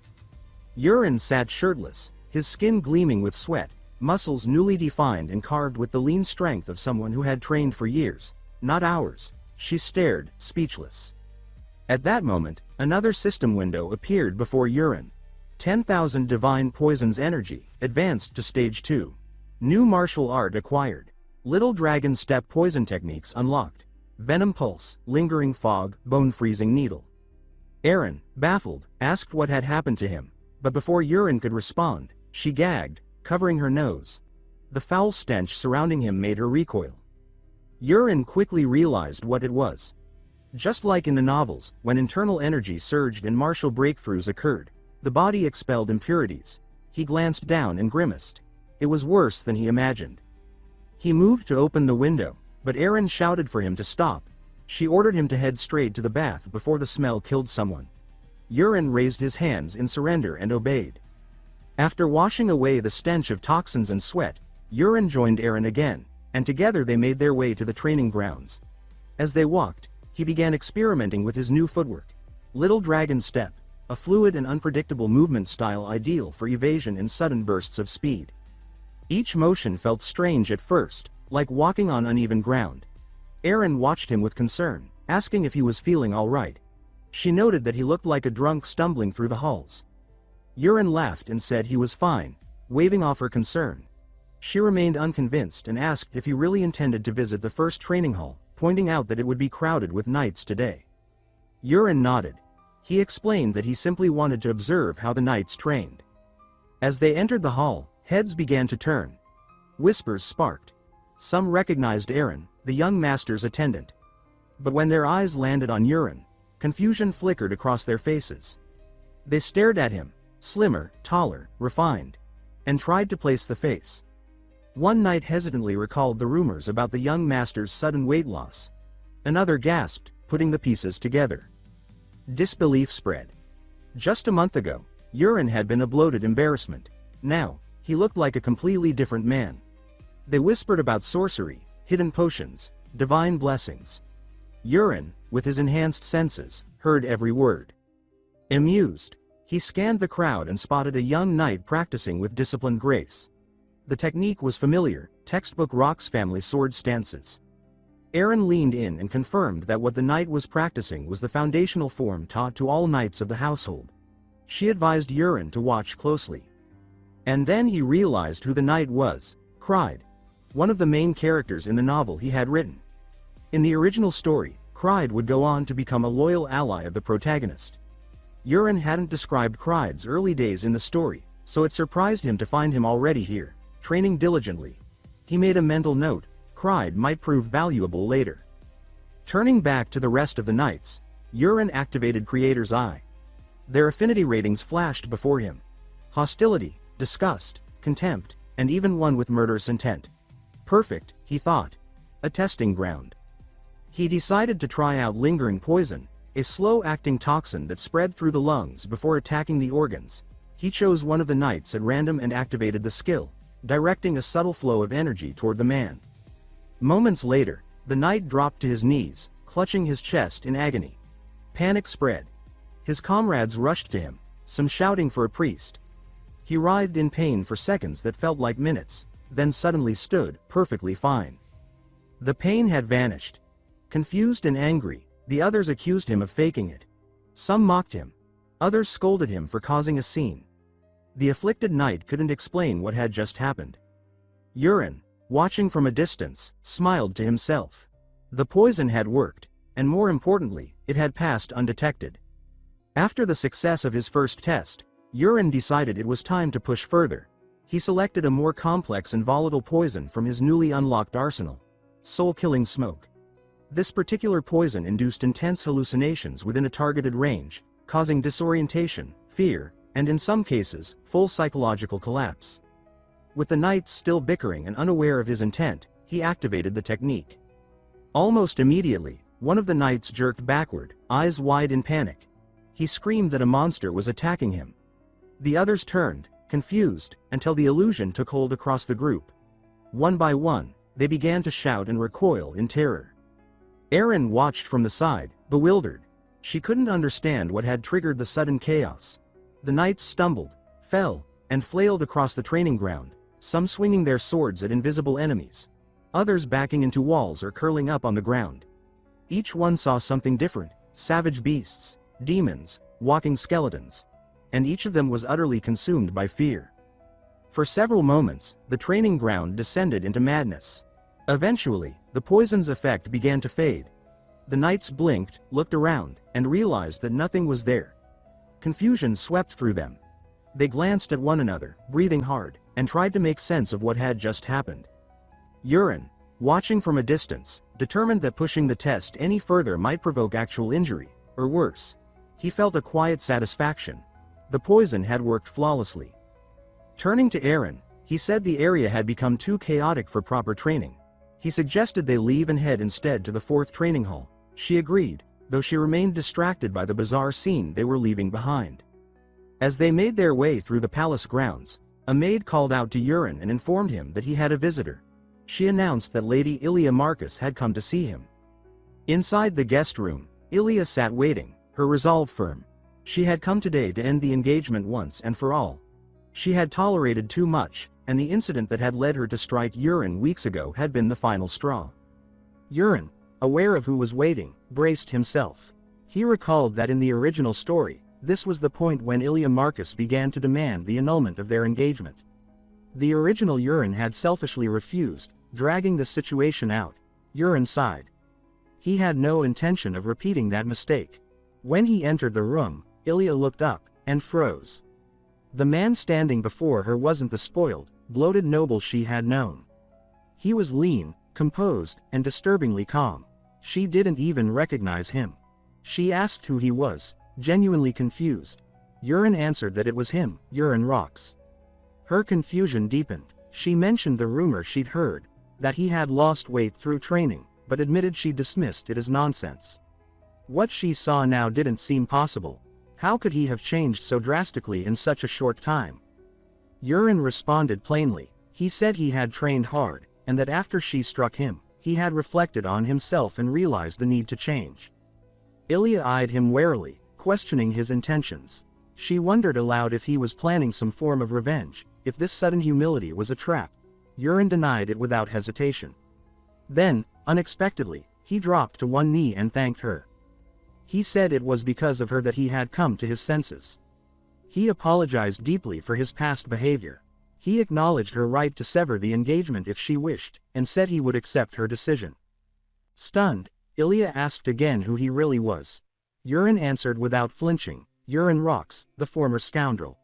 Yurin sat shirtless, his skin gleaming with sweat, muscles newly defined and carved with the lean strength of someone who had trained for years, not hours. She stared, speechless. At that moment, another system window appeared before Yurin. 10,000 divine poisons energy, advanced to stage 2. New martial art acquired. Little dragon step poison techniques unlocked. Venom pulse, lingering fog, bone freezing needle. Erin, baffled, asked what had happened to him, but before Yurin could respond, she gagged, covering her nose. The foul stench surrounding him made her recoil. Yurin quickly realized what it was. Just like in the novels, when internal energy surged and martial breakthroughs occurred, the body expelled impurities. He glanced down and grimaced. It was worse than he imagined. He moved to open the window, but Erin shouted for him to stop. She ordered him to head straight to the bath before the smell killed someone. Yurin raised his hands in surrender and obeyed. After washing away the stench of toxins and sweat, Yurin joined Erin again, and together they made their way to the training grounds. As they walked, he began experimenting with his new footwork. Little Dragon Step, a fluid and unpredictable movement style ideal for evasion in sudden bursts of speed. Each motion felt strange at first, like walking on uneven ground. Erin watched him with concern, asking if he was feeling all right. She noted that he looked like a drunk stumbling through the halls. Yurin laughed and said he was fine, waving off her concern. She remained unconvinced and asked if he really intended to visit the first training hall, pointing out that it would be crowded with knights today. Yurin nodded. He explained that he simply wanted to observe how the knights trained. As they entered the hall, heads began to turn. Whispers sparked. Some recognized Erin, the young master's attendant. But when their eyes landed on Yurin, confusion flickered across their faces. They stared at him, slimmer, taller, refined, and tried to place the face. One knight hesitantly recalled the rumors about the young master's sudden weight loss. Another gasped, putting the pieces together. Disbelief spread. Just a month ago, Yurin had been a bloated embarrassment. Now, he looked like a completely different man. They whispered about sorcery, hidden potions, divine blessings. Yurin, with his enhanced senses, heard every word. Amused, he scanned the crowd and spotted a young knight practicing with disciplined grace. The technique was familiar, textbook Rock's family sword stances. Erin leaned in and confirmed that what the knight was practicing was the foundational form taught to all knights of the household. She advised Yurin to watch closely. And then he realized who the knight was, Cried, one of the main characters in the novel he had written. In the original story, Cried would go on to become a loyal ally of the protagonist. Yurin hadn't described Cried's early days in the story, so it surprised him to find him already here, training diligently. He made a mental note, Cried might prove valuable later. Turning back to the rest of the knights, Yurin activated Creator's Eye. Their affinity ratings flashed before him. Hostility, disgust, contempt, and even one with murderous intent. Perfect, he thought. A testing ground. He decided to try out lingering poison, a slow-acting toxin that spread through the lungs before attacking the organs. He chose one of the knights at random and activated the skill, directing a subtle flow of energy toward the man. Moments later, the knight dropped to his knees, clutching his chest in agony. Panic spread. His comrades rushed to him, some shouting for a priest. He writhed in pain for seconds that felt like minutes, then suddenly stood, perfectly fine. The pain had vanished. Confused and angry, the others accused him of faking it. Some mocked him. Others scolded him for causing a scene. The afflicted knight couldn't explain what had just happened. Yurin, watching from a distance, smiled to himself. The poison had worked, and more importantly, it had passed undetected. After the success of his first test, Yurin decided it was time to push further. He selected a more complex and volatile poison from his newly unlocked arsenal: soul-killing smoke. This particular poison induced intense hallucinations within a targeted range, causing disorientation, fear, and in some cases, full psychological collapse. With the knights still bickering and unaware of his intent, he activated the technique. Almost immediately, one of the knights jerked backward, eyes wide in panic. He screamed that a monster was attacking him. The others turned, confused, until the illusion took hold across the group. One by one, they began to shout and recoil in terror. Erin watched from the side, bewildered. She couldn't understand what had triggered the sudden chaos. The knights stumbled, fell, and flailed across the training ground, some swinging their swords at invisible enemies, others backing into walls or curling up on the ground. Each one saw something different: savage beasts, demons, walking skeletons. And each of them was utterly consumed by fear. For several moments, the training ground descended into madness. Eventually, the poison's effect began to fade. The knights blinked, looked around, and realized that nothing was there. Confusion swept through them. They glanced at one another, breathing hard, and tried to make sense of what had just happened. Yurin, watching from a distance, determined that pushing the test any further might provoke actual injury, or worse. He felt a quiet satisfaction. The poison had worked flawlessly. Turning to Aaron, he said the area had become too chaotic for proper training. He suggested they leave and head instead to the 4th training hall. She agreed, though she remained distracted by the bizarre scene they were leaving behind. As they made their way through the palace grounds, a maid called out to Urin and informed him that he had a visitor. She announced that Lady Ilia Marcus had come to see him. Inside the guest room, Ilia sat waiting, her resolve firm. She had come today to end the engagement once and for all. She had tolerated too much, and the incident that had led her to strike Urin weeks ago had been the final straw. Urin, aware of who was waiting, braced himself. He recalled that in the original story, this was the point when Ilia Marcus began to demand the annulment of their engagement. The original Urin had selfishly refused, dragging the situation out. Urin sighed. He had no intention of repeating that mistake. When he entered the room, Ilia looked up, and froze. The man standing before her wasn't the spoiled, bloated noble she had known. He was lean, composed, and disturbingly calm. She didn't even recognize him. She asked who he was, genuinely confused. Urin answered that it was him, Urin Rox. Her confusion deepened. She mentioned the rumor she'd heard, that he had lost weight through training, but admitted she dismissed it as nonsense. What she saw now didn't seem possible. How could he have changed so drastically in such a short time? Urin responded plainly. He said he had trained hard, and that after she struck him, he had reflected on himself and realized the need to change. Ilia eyed him warily, questioning his intentions. She wondered aloud if he was planning some form of revenge, if this sudden humility was a trap. Urin denied it without hesitation. Then, unexpectedly, he dropped to one knee and thanked her. He said it was because of her that he had come to his senses. He apologized deeply for his past behavior. He acknowledged her right to sever the engagement if she wished, and said he would accept her decision. Stunned, Ilia asked again who he really was. Urin answered without flinching, Urin Rox, the former scoundrel.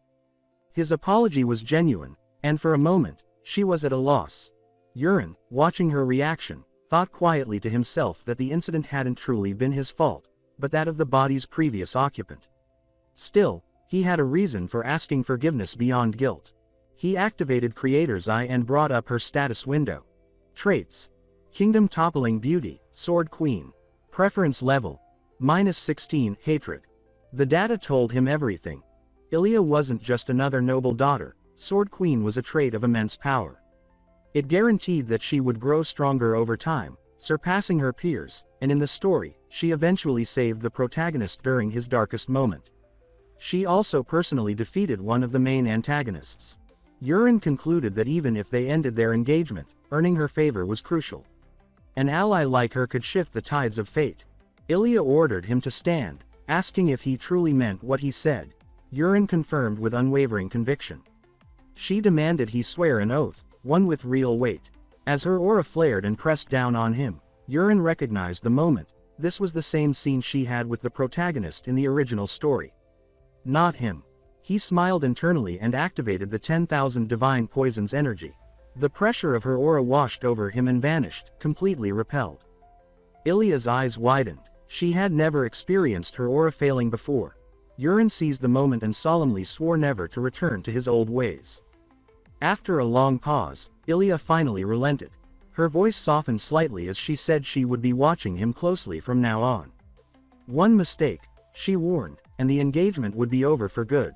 His apology was genuine, and for a moment, she was at a loss. Urin, watching her reaction, thought quietly to himself that the incident hadn't truly been his fault, but that of the body's previous occupant. Still, he had a reason for asking forgiveness beyond guilt. He activated Creator's Eye and brought up her status window. Traits: Kingdom Toppling Beauty, Sword Queen. Preference Level: -16, Hatred. The data told him everything. Ilia wasn't just another noble daughter. Sword Queen was a trait of immense power. It guaranteed that she would grow stronger over time, surpassing her peers, and in the story, she eventually saved the protagonist during his darkest moment. She also personally defeated one of the main antagonists. Urin concluded that even if they ended their engagement, earning her favor was crucial. An ally like her could shift the tides of fate. Ilia ordered him to stand, asking if he truly meant what he said. Urin confirmed with unwavering conviction. She demanded he swear an oath, one with real weight. As her aura flared and pressed down on him, Urin recognized the moment. This was the same scene she had with the protagonist in the original story. Not him. He smiled internally and activated the 10,000 divine poison's energy. The pressure of her aura washed over him and vanished, completely repelled. Ilia's eyes widened. She had never experienced her aura failing before. Urin seized the moment and solemnly swore never to return to his old ways. After a long pause, Ilia finally relented. Her voice softened slightly as she said she would be watching him closely from now on. One mistake, she warned, and the engagement would be over for good.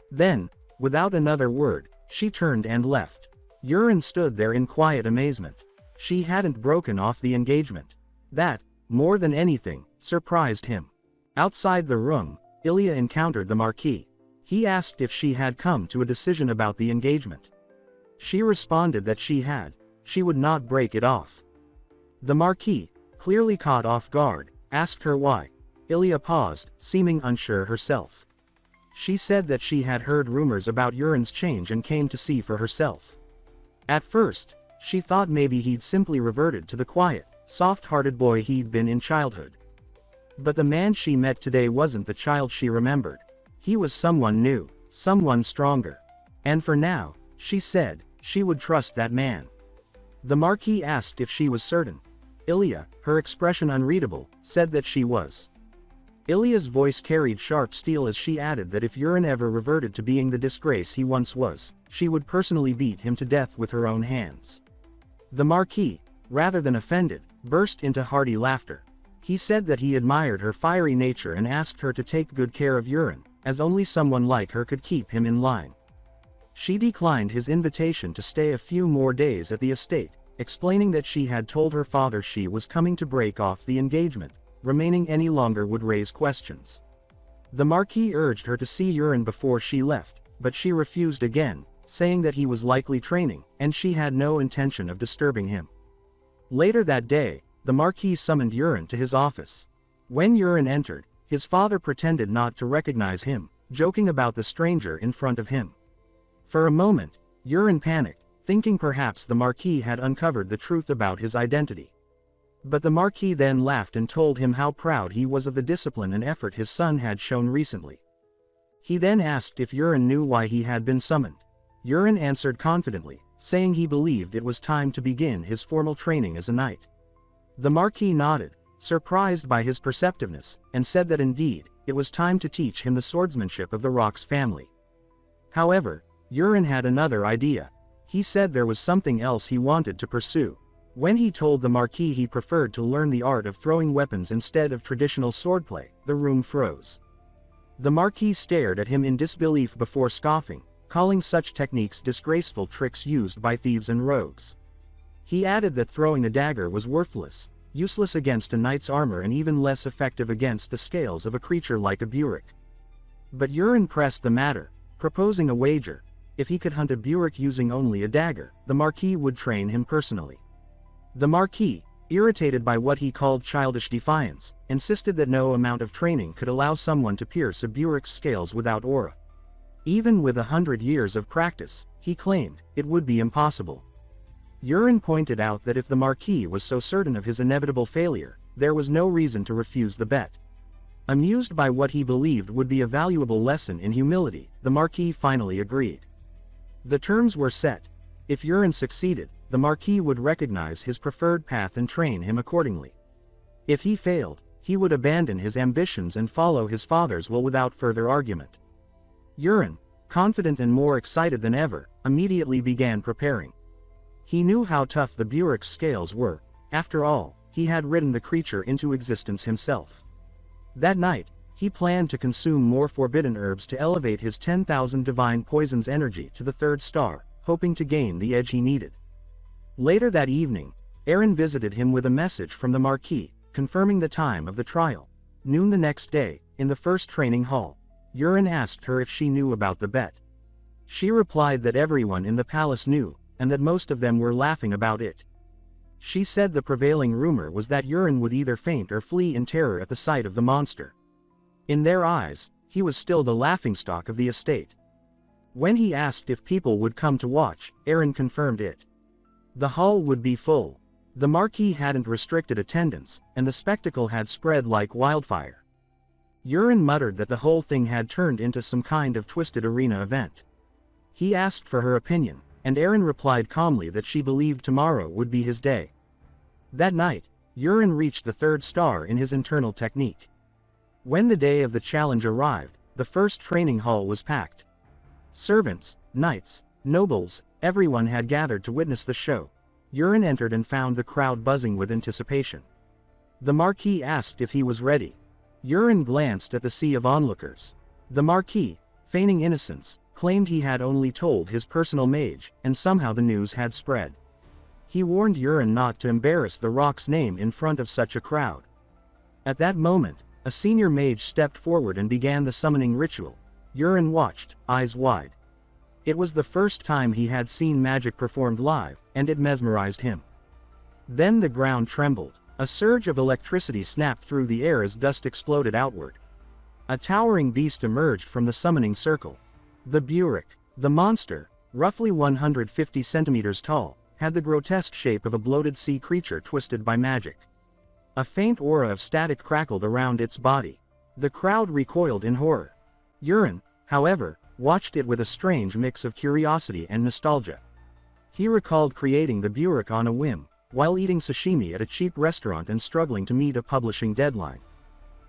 Then, without another word, she turned and left. Urin stood there in quiet amazement. She hadn't broken off the engagement. That, more than anything, surprised him. Outside the room, Ilia encountered the Marquis. He asked if she had come to a decision about the engagement. She responded that she had. She would not break it off. The Marquis, clearly caught off guard, asked her why. Ilia paused, seeming unsure herself. She said that she had heard rumors about Urin's change and came to see for herself. At first, she thought maybe he'd simply reverted to the quiet, soft-hearted boy he'd been in childhood. But the man she met today wasn't the child she remembered. He was someone new, someone stronger. And for now, she said, she would trust that man. The Marquis asked if she was certain. Ilya, her expression unreadable, said that she was. Ilya's voice carried sharp steel as she added that if Yurin ever reverted to being the disgrace he once was, she would personally beat him to death with her own hands. The Marquis, rather than offended, burst into hearty laughter. He said that he admired her fiery nature and asked her to take good care of Yurin, as only someone like her could keep him in line. She declined his invitation to stay a few more days at the estate, explaining that she had told her father she was coming to break off the engagement. Remaining any longer would raise questions. The Marquis urged her to see Yurin before she left, but she refused again, saying that he was likely training, and she had no intention of disturbing him. Later that day, the Marquis summoned Yurin to his office. When Yurin entered, his father pretended not to recognize him, joking about the stranger in front of him. For a moment, Yurin panicked, thinking perhaps the Marquis had uncovered the truth about his identity. But the Marquis then laughed and told him how proud he was of the discipline and effort his son had shown recently. He then asked if Yurin knew why he had been summoned. Yurin answered confidently, saying he believed it was time to begin his formal training as a knight. The Marquis nodded, surprised by his perceptiveness, and said that indeed, it was time to teach him the swordsmanship of the Rox family. However, Yurin had another idea. He said there was something else he wanted to pursue. When he told the Marquis he preferred to learn the art of throwing weapons instead of traditional swordplay, the room froze. The Marquis stared at him in disbelief before scoffing, calling such techniques disgraceful tricks used by thieves and rogues. He added that throwing a dagger was worthless, useless against a knight's armor and even less effective against the scales of a creature like a Burek. But Yurin pressed the matter, proposing a wager. If he could hunt a Burek using only a dagger, the Marquis would train him personally. The Marquis, irritated by what he called childish defiance, insisted that no amount of training could allow someone to pierce a Burek's scales without aura. Even with 100 years of practice, he claimed, it would be impossible. Yurin pointed out that if the Marquis was so certain of his inevitable failure, there was no reason to refuse the bet. Amused by what he believed would be a valuable lesson in humility, the Marquis finally agreed. The terms were set. If Yurin succeeded, the Marquis would recognize his preferred path and train him accordingly. If he failed, he would abandon his ambitions and follow his father's will without further argument. Yurin, confident and more excited than ever, immediately began preparing. He knew how tough the Burek's scales were. After all, he had ridden the creature into existence himself. That night, he planned to consume more forbidden herbs to elevate his 10,000 divine poisons energy to the 3rd star, hoping to gain the edge he needed. Later that evening, Aaron visited him with a message from the Marquis, confirming the time of the trial. Noon the next day, in the first training hall, Yurin asked her if she knew about the bet. She replied that everyone in the palace knew, and that most of them were laughing about it. She said the prevailing rumor was that Yurin would either faint or flee in terror at the sight of the monster. In their eyes, he was still the laughingstock of the estate. When he asked if people would come to watch, Aaron confirmed it. The hall would be full. The Marquis hadn't restricted attendance, and the spectacle had spread like wildfire. Yurin muttered that the whole thing had turned into some kind of twisted arena event. He asked for her opinion, and Aaron replied calmly that she believed tomorrow would be his day. That night, Yurin reached the 3rd star in his internal technique. When the day of the challenge arrived, the first training hall was packed. Servants, knights, nobles, everyone had gathered to witness the show. Yurin entered and found the crowd buzzing with anticipation. The Marquis asked if he was ready. Yurin glanced at the sea of onlookers. The Marquis, feigning innocence, claimed he had only told his personal mage, and somehow the news had spread. He warned Yurin not to embarrass the Rock's name in front of such a crowd. At that moment, a senior mage stepped forward and began the summoning ritual. Yurin watched, eyes wide. It was the first time he had seen magic performed live, and it mesmerized him. Then the ground trembled. A surge of electricity snapped through the air as dust exploded outward. A towering beast emerged from the summoning circle. The Burek. The monster, roughly 150 centimeters tall, had the grotesque shape of a bloated sea creature twisted by magic. A faint aura of static crackled around its body. The crowd recoiled in horror. Yurin, however, watched it with a strange mix of curiosity and nostalgia. He recalled creating the Burek on a whim, while eating sashimi at a cheap restaurant and struggling to meet a publishing deadline.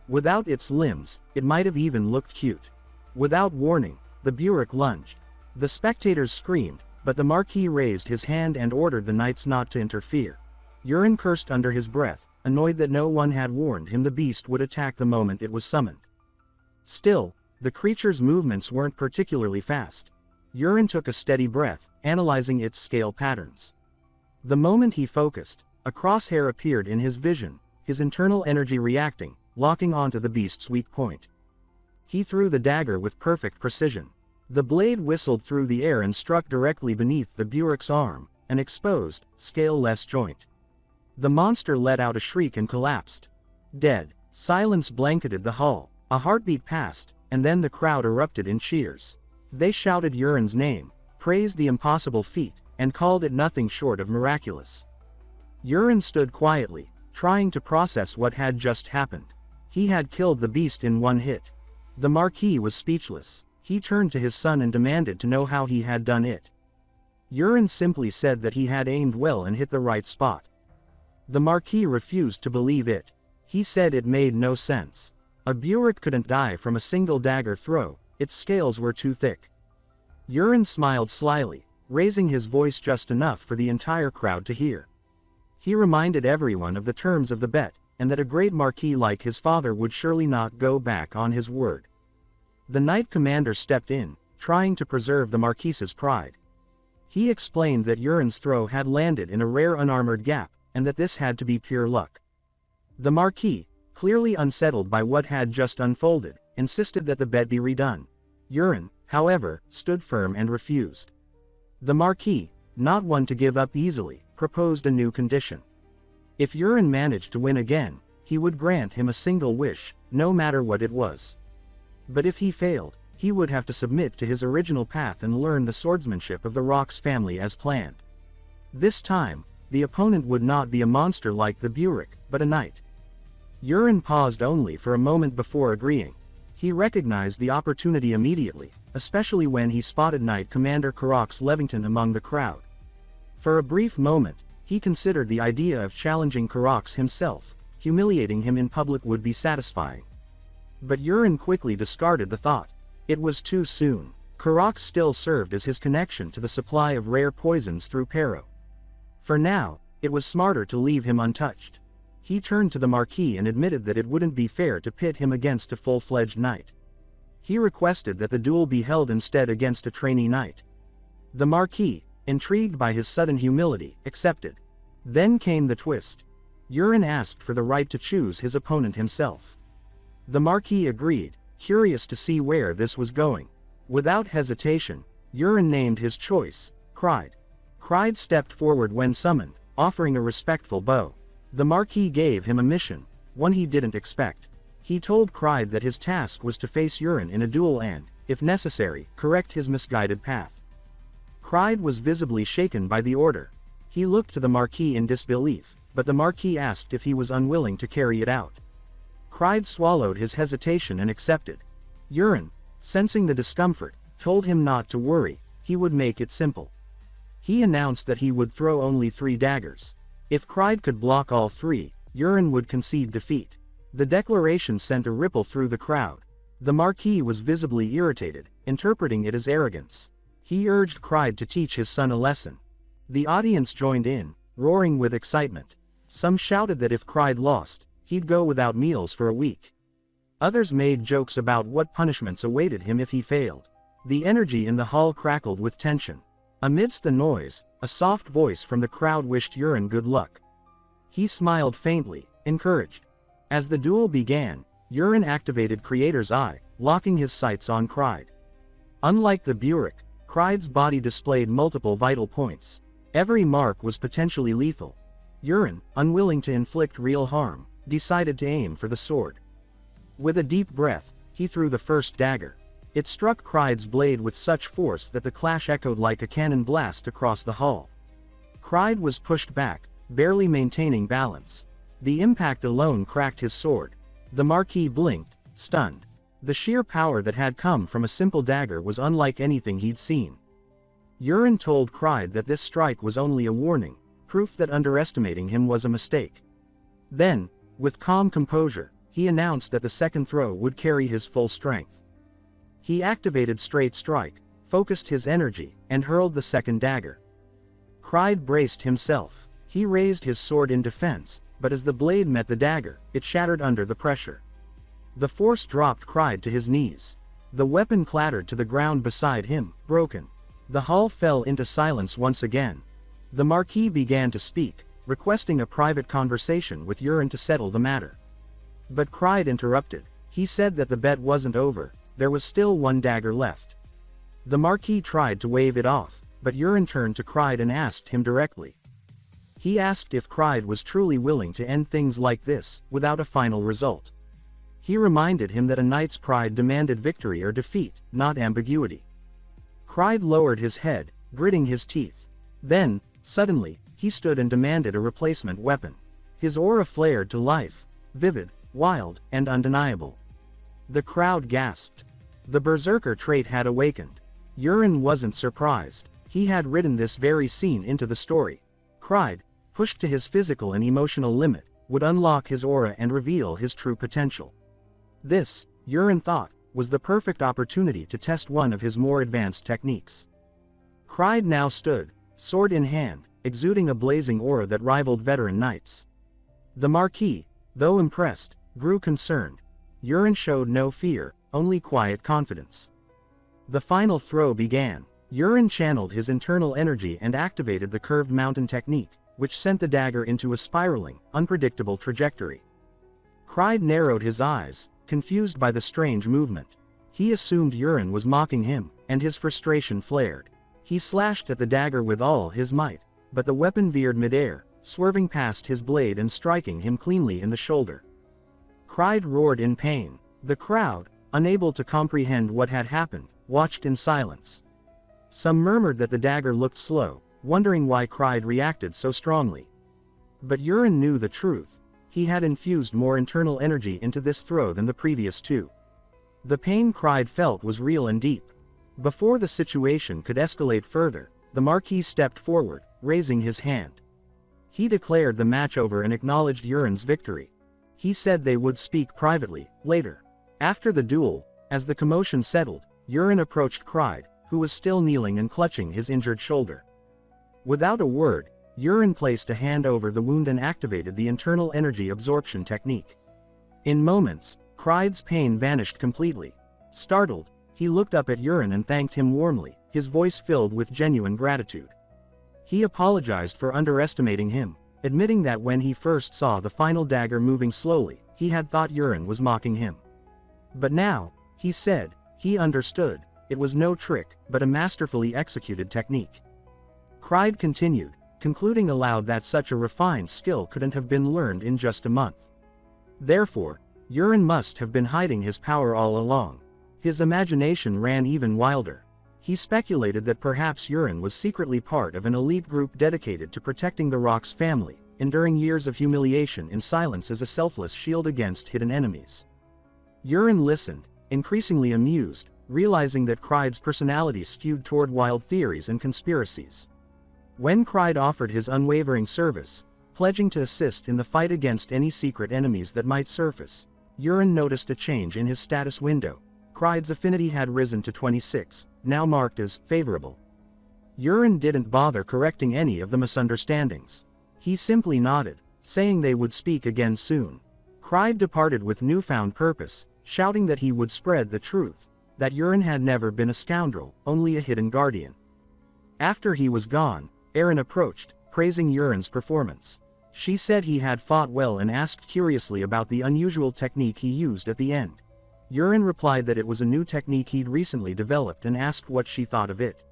Without its limbs, it might have even looked cute. Without warning, the Burek lunged. The spectators screamed, but the Marquis raised his hand and ordered the knights not to interfere. Yurin cursed under his breath, annoyed that no one had warned him the beast would attack the moment it was summoned. Still, the creature's movements weren't particularly fast. Yurin took a steady breath, analyzing its scale patterns. The moment he focused, a crosshair appeared in his vision, his internal energy reacting, locking onto the beast's weak point. He threw the dagger with perfect precision. The blade whistled through the air and struck directly beneath the Burek's arm, an exposed, scale-less joint. The monster let out a shriek and collapsed. Dead. Silence blanketed the hall. A heartbeat passed, and then the crowd erupted in cheers. They shouted Yurin's name, praised the impossible feat, and called it nothing short of miraculous. Yurin stood quietly, trying to process what had just happened. He had killed the beast in one hit. The Marquis was speechless. He turned to his son and demanded to know how he had done it. Yurin simply said that he had aimed well and hit the right spot. The Marquis refused to believe it. He said it made no sense. A Burek couldn't die from a single dagger throw, its scales were too thick. Yurin smiled slyly, raising his voice just enough for the entire crowd to hear. He reminded everyone of the terms of the bet, and that a great Marquis like his father would surely not go back on his word. The Knight Commander stepped in, trying to preserve the Marquis's pride. He explained that Yurin's throw had landed in a rare unarmored gap, and that this had to be pure luck. The Marquis, clearly unsettled by what had just unfolded, insisted that the bet be redone. Yurin, however, stood firm and refused. The Marquis, not one to give up easily, proposed a new condition. If Yurin managed to win again, he would grant him a single wish, no matter what it was. But if he failed, he would have to submit to his original path and learn the swordsmanship of the Rox family as planned. This time, the opponent would not be a monster like the Burek, but a knight. Yurin paused only for a moment before agreeing. He recognized the opportunity immediately, especially when he spotted Knight Commander Karox Levington among the crowd. For a brief moment, he considered the idea of challenging Karox himself. Humiliating him in public would be satisfying. But Yurin quickly discarded the thought. It was too soon. Karox still served as his connection to the supply of rare poisons through Pero. For now, it was smarter to leave him untouched. He turned to the Marquis and admitted that it wouldn't be fair to pit him against a full-fledged knight. He requested that the duel be held instead against a trainee knight. The Marquis, intrigued by his sudden humility, accepted. Then came the twist. Yurin asked for the right to choose his opponent himself. The Marquis agreed, curious to see where this was going. Without hesitation, Yurin named his choice, Kryde. Kryde stepped forward when summoned, offering a respectful bow. The Marquis gave him a mission, one he didn't expect. He told Kryde that his task was to face Yurin in a duel and, if necessary, correct his misguided path. Kryde was visibly shaken by the order. He looked to the Marquis in disbelief, but the Marquis asked if he was unwilling to carry it out. Kryde swallowed his hesitation and accepted. Yurin, sensing the discomfort, told him not to worry, he would make it simple. He announced that he would throw only 3 daggers. If Kryde could block all 3, Yurin would concede defeat. The declaration sent a ripple through the crowd. The Marquis was visibly irritated, interpreting it as arrogance. He urged Kryde to teach his son a lesson. The audience joined in, roaring with excitement. Some shouted that if Kryde lost, he'd go without meals for a week. Others made jokes about what punishments awaited him if he failed. The energy in the hall crackled with tension. Amidst the noise, a soft voice from the crowd wished Yurin good luck. He smiled faintly, encouraged. As the duel began, Yurin activated Creator's Eye, locking his sights on Kryde. Unlike the Burek, Kryde's body displayed multiple vital points. Every mark was potentially lethal. Yurin, unwilling to inflict real harm, decided to aim for the sword. With a deep breath, he threw the first dagger. It struck Kryde's blade with such force that the clash echoed like a cannon blast across the hall. Kryde was pushed back, barely maintaining balance. The impact alone cracked his sword. The Marquis blinked, stunned. The sheer power that had come from a simple dagger was unlike anything he'd seen. Yurin told Kryde that this strike was only a warning, proof that underestimating him was a mistake. Then, with calm composure, he announced that the second throw would carry his full strength. He activated Straight Strike, focused his energy, and hurled the second dagger. Cried braced himself. He raised his sword in defense, but as the blade met the dagger, it shattered under the pressure. The force dropped Cried to his knees. The weapon clattered to the ground beside him, broken. The hall fell into silence once again. The Marquis began to speak, requesting a private conversation with Yurin to settle the matter. But Cried interrupted. He said that the bet wasn't over, there was still one dagger left. The Marquis tried to wave it off, but Yurin turned to Cried and asked him directly. He asked if Cried was truly willing to end things like this, without a final result. He reminded him that a knight's pride demanded victory or defeat, not ambiguity. Cried lowered his head, gritting his teeth. Then, suddenly, he stood and demanded a replacement weapon. His aura flared to life, vivid, wild, and undeniable. The crowd gasped. The berserker trait had awakened. Yurin wasn't surprised. He had written this very scene into the story. Cried, pushed to his physical and emotional limit, would unlock his aura and reveal his true potential. This, Yurin thought, was the perfect opportunity to test one of his more advanced techniques. Cried now stood, sword in hand, exuding a blazing aura that rivaled veteran knights. The Marquis, though impressed, grew concerned. Yurin showed no fear, only quiet confidence. The final throw began. Yurin channeled his internal energy and activated the curved mountain technique, which sent the dagger into a spiraling, unpredictable trajectory. Cried narrowed his eyes, confused by the strange movement. He assumed Yurin was mocking him, and his frustration flared. He slashed at the dagger with all his might, but the weapon veered midair, swerving past his blade and striking him cleanly in the shoulder. Cried roared in pain. The crowd, unable to comprehend what had happened, watched in silence. Some murmured that the dagger looked slow, wondering why Cried reacted so strongly. But Yurin knew the truth. He had infused more internal energy into this throw than the previous two. The pain Cried felt was real and deep. Before the situation could escalate further, the Marquis stepped forward, raising his hand. He declared the match over and acknowledged Yurin's victory. He said they would speak privately, later. After the duel, as the commotion settled, Yurin approached Cried, who was still kneeling and clutching his injured shoulder. Without a word, Yurin placed a hand over the wound and activated the internal energy absorption technique. In moments, Cried's pain vanished completely. Startled, he looked up at Yurin and thanked him warmly, his voice filled with genuine gratitude. He apologized for underestimating him, admitting that when he first saw the final dagger moving slowly, he had thought Yurin was mocking him. But now, he said, he understood, it was no trick, but a masterfully executed technique. Cried continued, concluding aloud that such a refined skill couldn't have been learned in just a month. Therefore, Yurin must have been hiding his power all along. His imagination ran even wilder. He speculated that perhaps Yurin was secretly part of an elite group dedicated to protecting the Rock's family, enduring years of humiliation in silence as a selfless shield against hidden enemies. Yurin listened, increasingly amused, realizing that Cried's personality skewed toward wild theories and conspiracies. When Cried offered his unwavering service, pledging to assist in the fight against any secret enemies that might surface, Yurin noticed a change in his status window. Cried's affinity had risen to 26, now marked as favorable. Yurin didn't bother correcting any of the misunderstandings. He simply nodded, saying they would speak again soon. Cried departed with newfound purpose, shouting that he would spread the truth, that Yurin had never been a scoundrel, only a hidden guardian. After he was gone, Erin approached, praising Yurin's performance. She said he had fought well and asked curiously about the unusual technique he used at the end. Yurin replied that it was a new technique he'd recently developed and asked what she thought of it.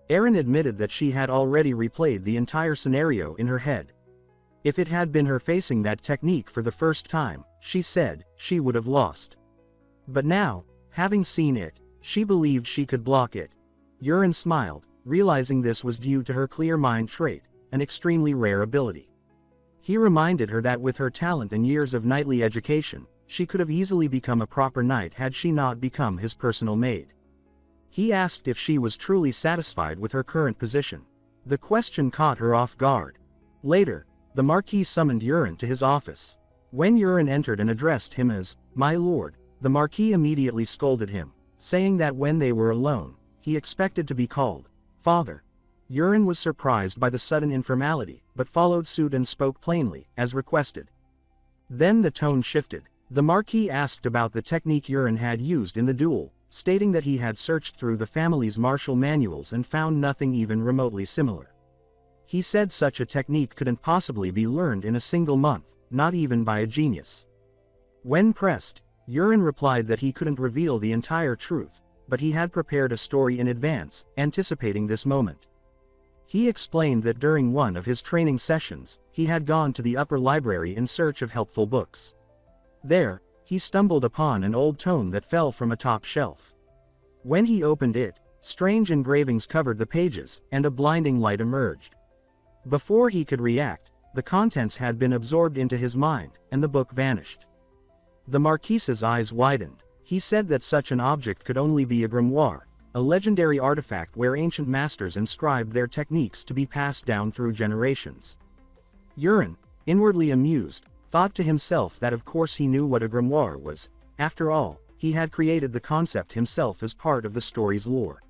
Erin admitted that she had already replayed the entire scenario in her head. If it had been her facing that technique for the first time, she said, she would have lost. But now, having seen it, she believed she could block it. Yurin smiled, realizing this was due to her clear mind trait, an extremely rare ability. He reminded her that with her talent and years of knightly education, she could have easily become a proper knight had she not become his personal maid. He asked if she was truly satisfied with her current position. The question caught her off guard. Later, the Marquis summoned Yurin to his office. When Yurin entered and addressed him as, "My lord," the Marquis immediately scolded him, saying that when they were alone, he expected to be called father. Yurin was surprised by the sudden informality, but followed suit and spoke plainly, as requested. Then the tone shifted. The Marquis asked about the technique Yurin had used in the duel, stating that he had searched through the family's martial manuals and found nothing even remotely similar. He said such a technique couldn't possibly be learned in a single month, not even by a genius. When pressed, Yurin replied that he couldn't reveal the entire truth, but he had prepared a story in advance, anticipating this moment. He explained that during one of his training sessions, he had gone to the upper library in search of helpful books. There, he stumbled upon an old tome that fell from a top shelf. When he opened it, strange engravings covered the pages, and a blinding light emerged. Before he could react, the contents had been absorbed into his mind, and the book vanished. The Marquis's eyes widened. He said that such an object could only be a grimoire, a legendary artifact where ancient masters inscribed their techniques to be passed down through generations. Yurin, inwardly amused, thought to himself that of course he knew what a grimoire was. After all, he had created the concept himself as part of the story's lore.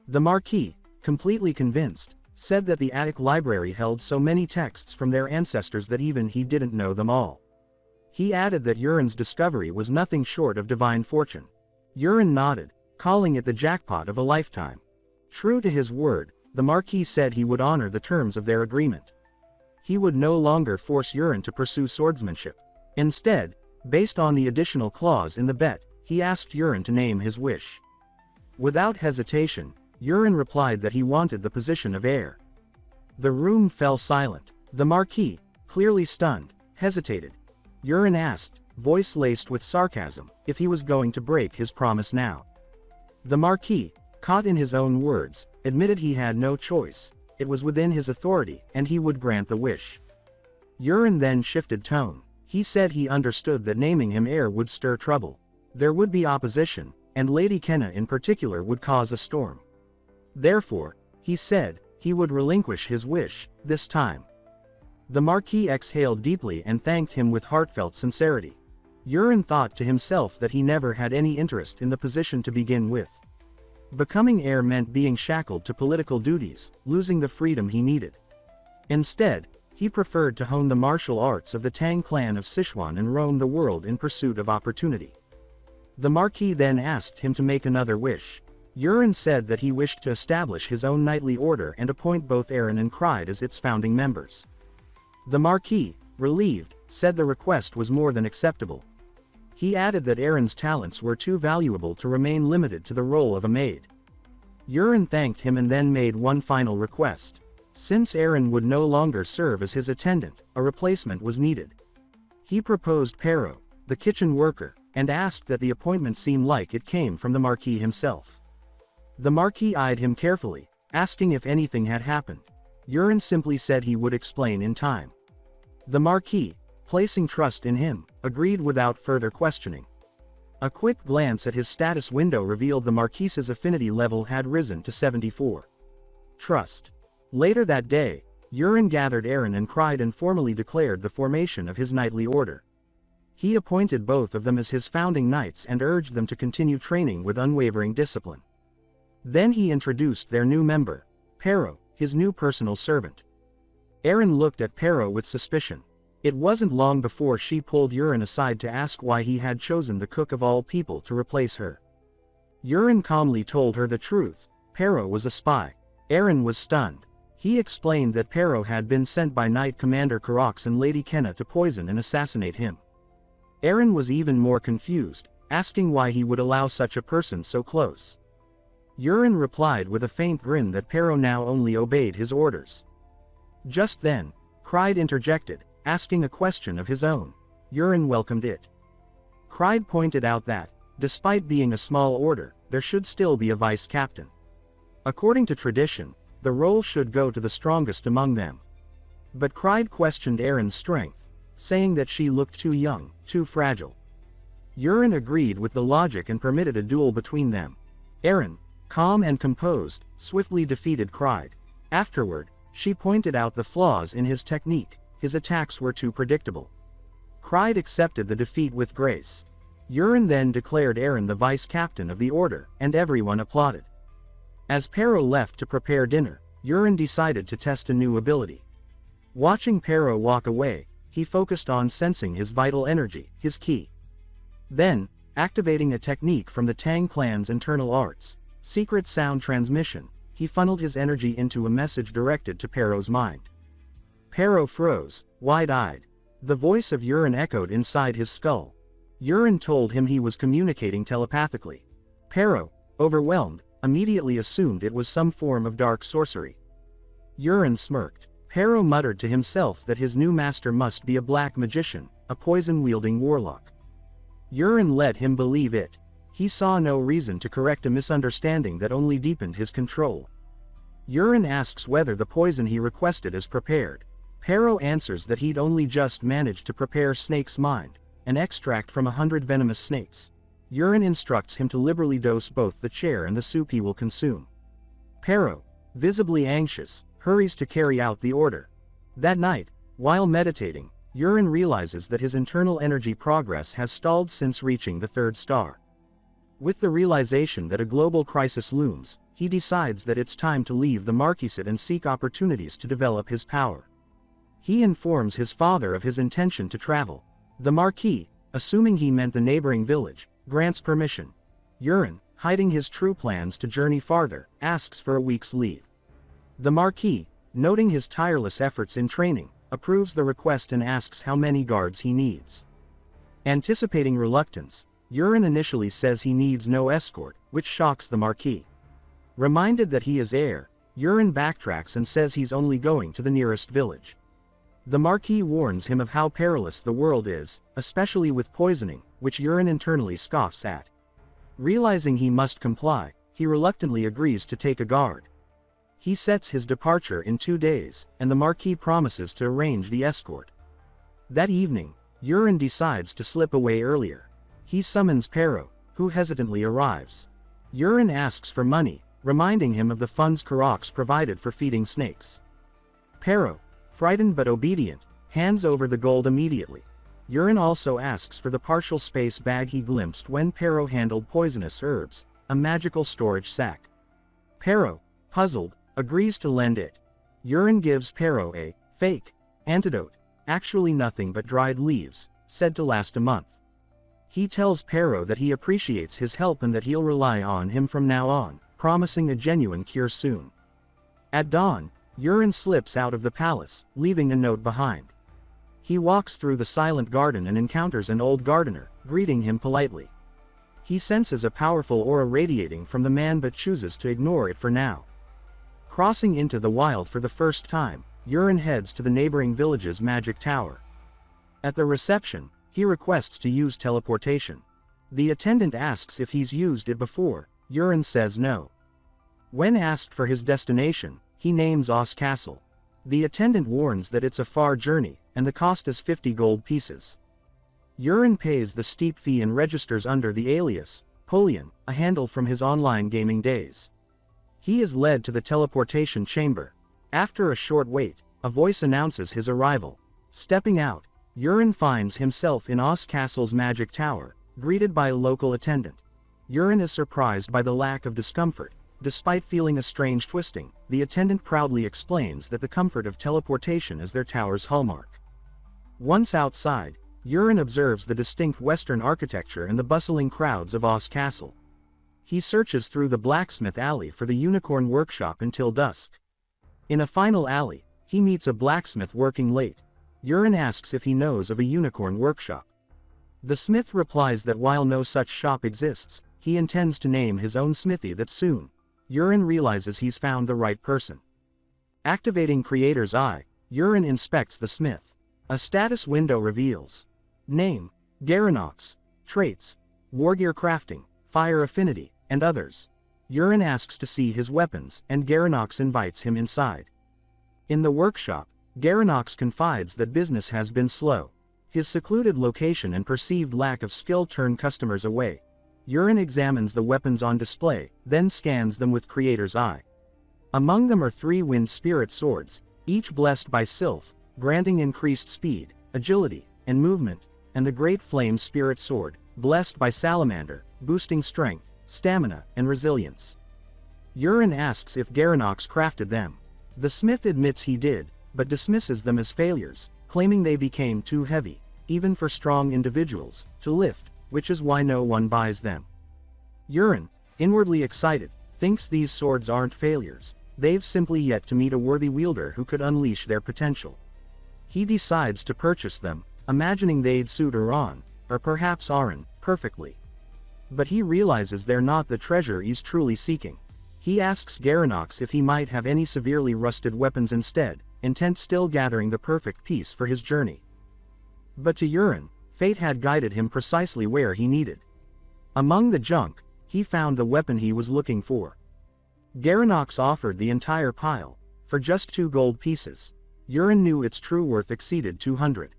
The Marquis, completely convinced, said that the attic library held so many texts from their ancestors that even he didn't know them all. He added that Yurin's discovery was nothing short of divine fortune. Yurin nodded, calling it the jackpot of a lifetime. True to his word, the Marquis said he would honor the terms of their agreement. He would no longer force Yurin to pursue swordsmanship. Instead, based on the additional clause in the bet, he asked Yurin to name his wish. Without hesitation, Yurin replied that he wanted the position of heir. The room fell silent. The Marquis, clearly stunned, hesitated. Yurin asked, voice laced with sarcasm, if he was going to break his promise now. The Marquis, caught in his own words, admitted he had no choice. It was within his authority, and he would grant the wish. Yurin then shifted tone. He said he understood that naming him heir would stir trouble. There would be opposition, and Lady Kenna in particular would cause a storm. Therefore, he said, he would relinquish his wish, this time. The Marquis exhaled deeply and thanked him with heartfelt sincerity. Yurin thought to himself that he never had any interest in the position to begin with. Becoming heir meant being shackled to political duties, losing the freedom he needed. Instead, he preferred to hone the martial arts of the Tang clan of Sichuan and roam the world in pursuit of opportunity. The Marquis then asked him to make another wish. Yurin said that he wished to establish his own knightly order and appoint both Aaron and Cried as its founding members. The Marquis, relieved, said the request was more than acceptable. He added that Aaron's talents were too valuable to remain limited to the role of a maid. Yurin thanked him and then made one final request. Since Aaron would no longer serve as his attendant, a replacement was needed. He proposed Pero, the kitchen worker, and asked that the appointment seem like it came from the Marquis himself. The Marquis eyed him carefully, asking if anything had happened. Yurin simply said he would explain in time. The Marquis, placing trust in him, agreed without further questioning. A quick glance at his status window revealed the Marquis's affinity level had risen to 74. Trust. Later that day, Yurin gathered Aaron and Cried and formally declared the formation of his knightly order. He appointed both of them as his founding knights and urged them to continue training with unwavering discipline. Then he introduced their new member, Pero, his new personal servant. Aaron looked at Pero with suspicion. It wasn't long before she pulled Yurin aside to ask why he had chosen the cook of all people to replace her. Yurin calmly told her the truth. Pero was a spy. Aaron was stunned. He explained that Pero had been sent by Knight Commander Karox and Lady Kenna to poison and assassinate him. Aaron was even more confused, asking why he would allow such a person so close. Yurin replied with a faint grin that Pero now only obeyed his orders. Just then, Cried interjected, asking a question of his own. Yurin welcomed it. Cried pointed out that, despite being a small order, there should still be a vice captain. According to tradition, the role should go to the strongest among them. But Cried questioned Aaron's strength, saying that she looked too young, too fragile. Yurin agreed with the logic and permitted a duel between them. Aaron, calm and composed, swiftly defeated Cried. Afterward, She pointed out the flaws in his technique. His attacks were too predictable. Cried accepted the defeat with grace. Yurin then declared Eren the vice captain of the order, and everyone applauded. As Pero left to prepare dinner, Yurin decided to test a new ability. Watching Pero walk away, he focused on sensing his vital energy, his ki. Then, activating a technique from the Tang clan's internal arts, secret sound transmission, he funneled his energy into a message directed to Pero's mind. Pero froze, wide-eyed. The voice of Yurin echoed inside his skull. Yurin told him he was communicating telepathically. Pero, overwhelmed, immediately assumed it was some form of dark sorcery. Yurin smirked. Pero muttered to himself that his new master must be a black magician, a poison-wielding warlock. Yurin let him believe it. He saw no reason to correct a misunderstanding that only deepened his control. Yurin asks whether the poison he requested is prepared. Pero answers that he'd only just managed to prepare Snake's mind, an extract from 100 venomous snakes. Yurin instructs him to liberally dose both the chair and the soup he will consume. Pero, visibly anxious, hurries to carry out the order. That night, while meditating, Yurin realizes that his internal energy progress has stalled since reaching the 3rd star. With the realization that a global crisis looms, he decides that it's time to leave the Marquisate and seek opportunities to develop his power. He informs his father of his intention to travel. The Marquis, assuming he meant the neighboring village, grants permission. Yurin, hiding his true plans to journey farther, asks for a week's leave. The Marquis, noting his tireless efforts in training, approves the request and asks how many guards he needs. Anticipating reluctance, Yurin initially says he needs no escort, which shocks the Marquis. Reminded that he is heir, Yurin backtracks and says he's only going to the nearest village. The Marquis warns him of how perilous the world is, especially with poisoning, which Yurin internally scoffs at. Realizing he must comply, he reluctantly agrees to take a guard. He sets his departure in 2 days, and the Marquis promises to arrange the escort. That evening, Yurin decides to slip away earlier. He summons Pero, who hesitantly arrives. Yurin asks for money, reminding him of the funds Karoks provided for feeding snakes. Pero, frightened but obedient, hands over the gold immediately. Yurin also asks for the partial space bag he glimpsed when Pero handled poisonous herbs, a magical storage sack. Pero, puzzled, agrees to lend it. Yurin gives Pero a fake antidote, actually nothing but dried leaves, said to last a month. He tells Pero that he appreciates his help and that he'll rely on him from now on, promising a genuine cure soon. At dawn, Yurin slips out of the palace, leaving a note behind. He walks through the silent garden and encounters an old gardener, greeting him politely. He senses a powerful aura radiating from the man but chooses to ignore it for now. Crossing into the wild for the first time, Yurin heads to the neighboring village's magic tower. At the reception, he requests to use teleportation. The attendant asks if he's used it before. Yurin says no. When asked for his destination, he names Os Castle. The attendant warns that it's a far journey, and the cost is 50 gold pieces. Yurin pays the steep fee and registers under the alias, Polion, a handle from his online gaming days. He is led to the teleportation chamber. After a short wait, a voice announces his arrival. Stepping out, Yurin finds himself in Os Castle's magic tower, greeted by a local attendant. Yurin is surprised by the lack of discomfort. Despite feeling a strange twisting, the attendant proudly explains that the comfort of teleportation is their tower's hallmark. Once outside, Yurin observes the distinct Western architecture and the bustling crowds of Os Castle. He searches through the blacksmith alley for the unicorn workshop until dusk. In a final alley, he meets a blacksmith working late. Yurin asks if he knows of a unicorn workshop. The smith replies that while no such shop exists, he intends to name his own smithy that soon. Yurin realizes he's found the right person. Activating Creator's Eye, Yurin inspects the smith. A status window reveals name, Garanox, traits, wargear crafting, fire affinity, and others. Yurin asks to see his weapons, and Garanox invites him inside. In the workshop, Garanox confides that business has been slow. His secluded location and perceived lack of skill turn customers away. Yurin examines the weapons on display, then scans them with Creator's Eye. Among them are 3 wind spirit swords, each blessed by Sylph, granting increased speed, agility, and movement, and the great flame spirit sword, blessed by Salamander, boosting strength, stamina, and resilience. Yurin asks if Garanox crafted them. The smith admits he did, but dismisses them as failures, claiming they became too heavy, even for strong individuals, to lift, which is why no one buys them. Yurin, inwardly excited, thinks these swords aren't failures, they've simply yet to meet a worthy wielder who could unleash their potential. He decides to purchase them, imagining they'd suit Uran, or perhaps Aran, perfectly. But he realizes they're not the treasure he's truly seeking. He asks Garanox if he might have any severely rusted weapons instead, intent still gathering the perfect piece for his journey. But to Yurin, fate had guided him precisely where he needed. Among the junk, he found the weapon he was looking for. Garanox offered the entire pile, for just 2 gold pieces. Yurin knew its true worth exceeded 200.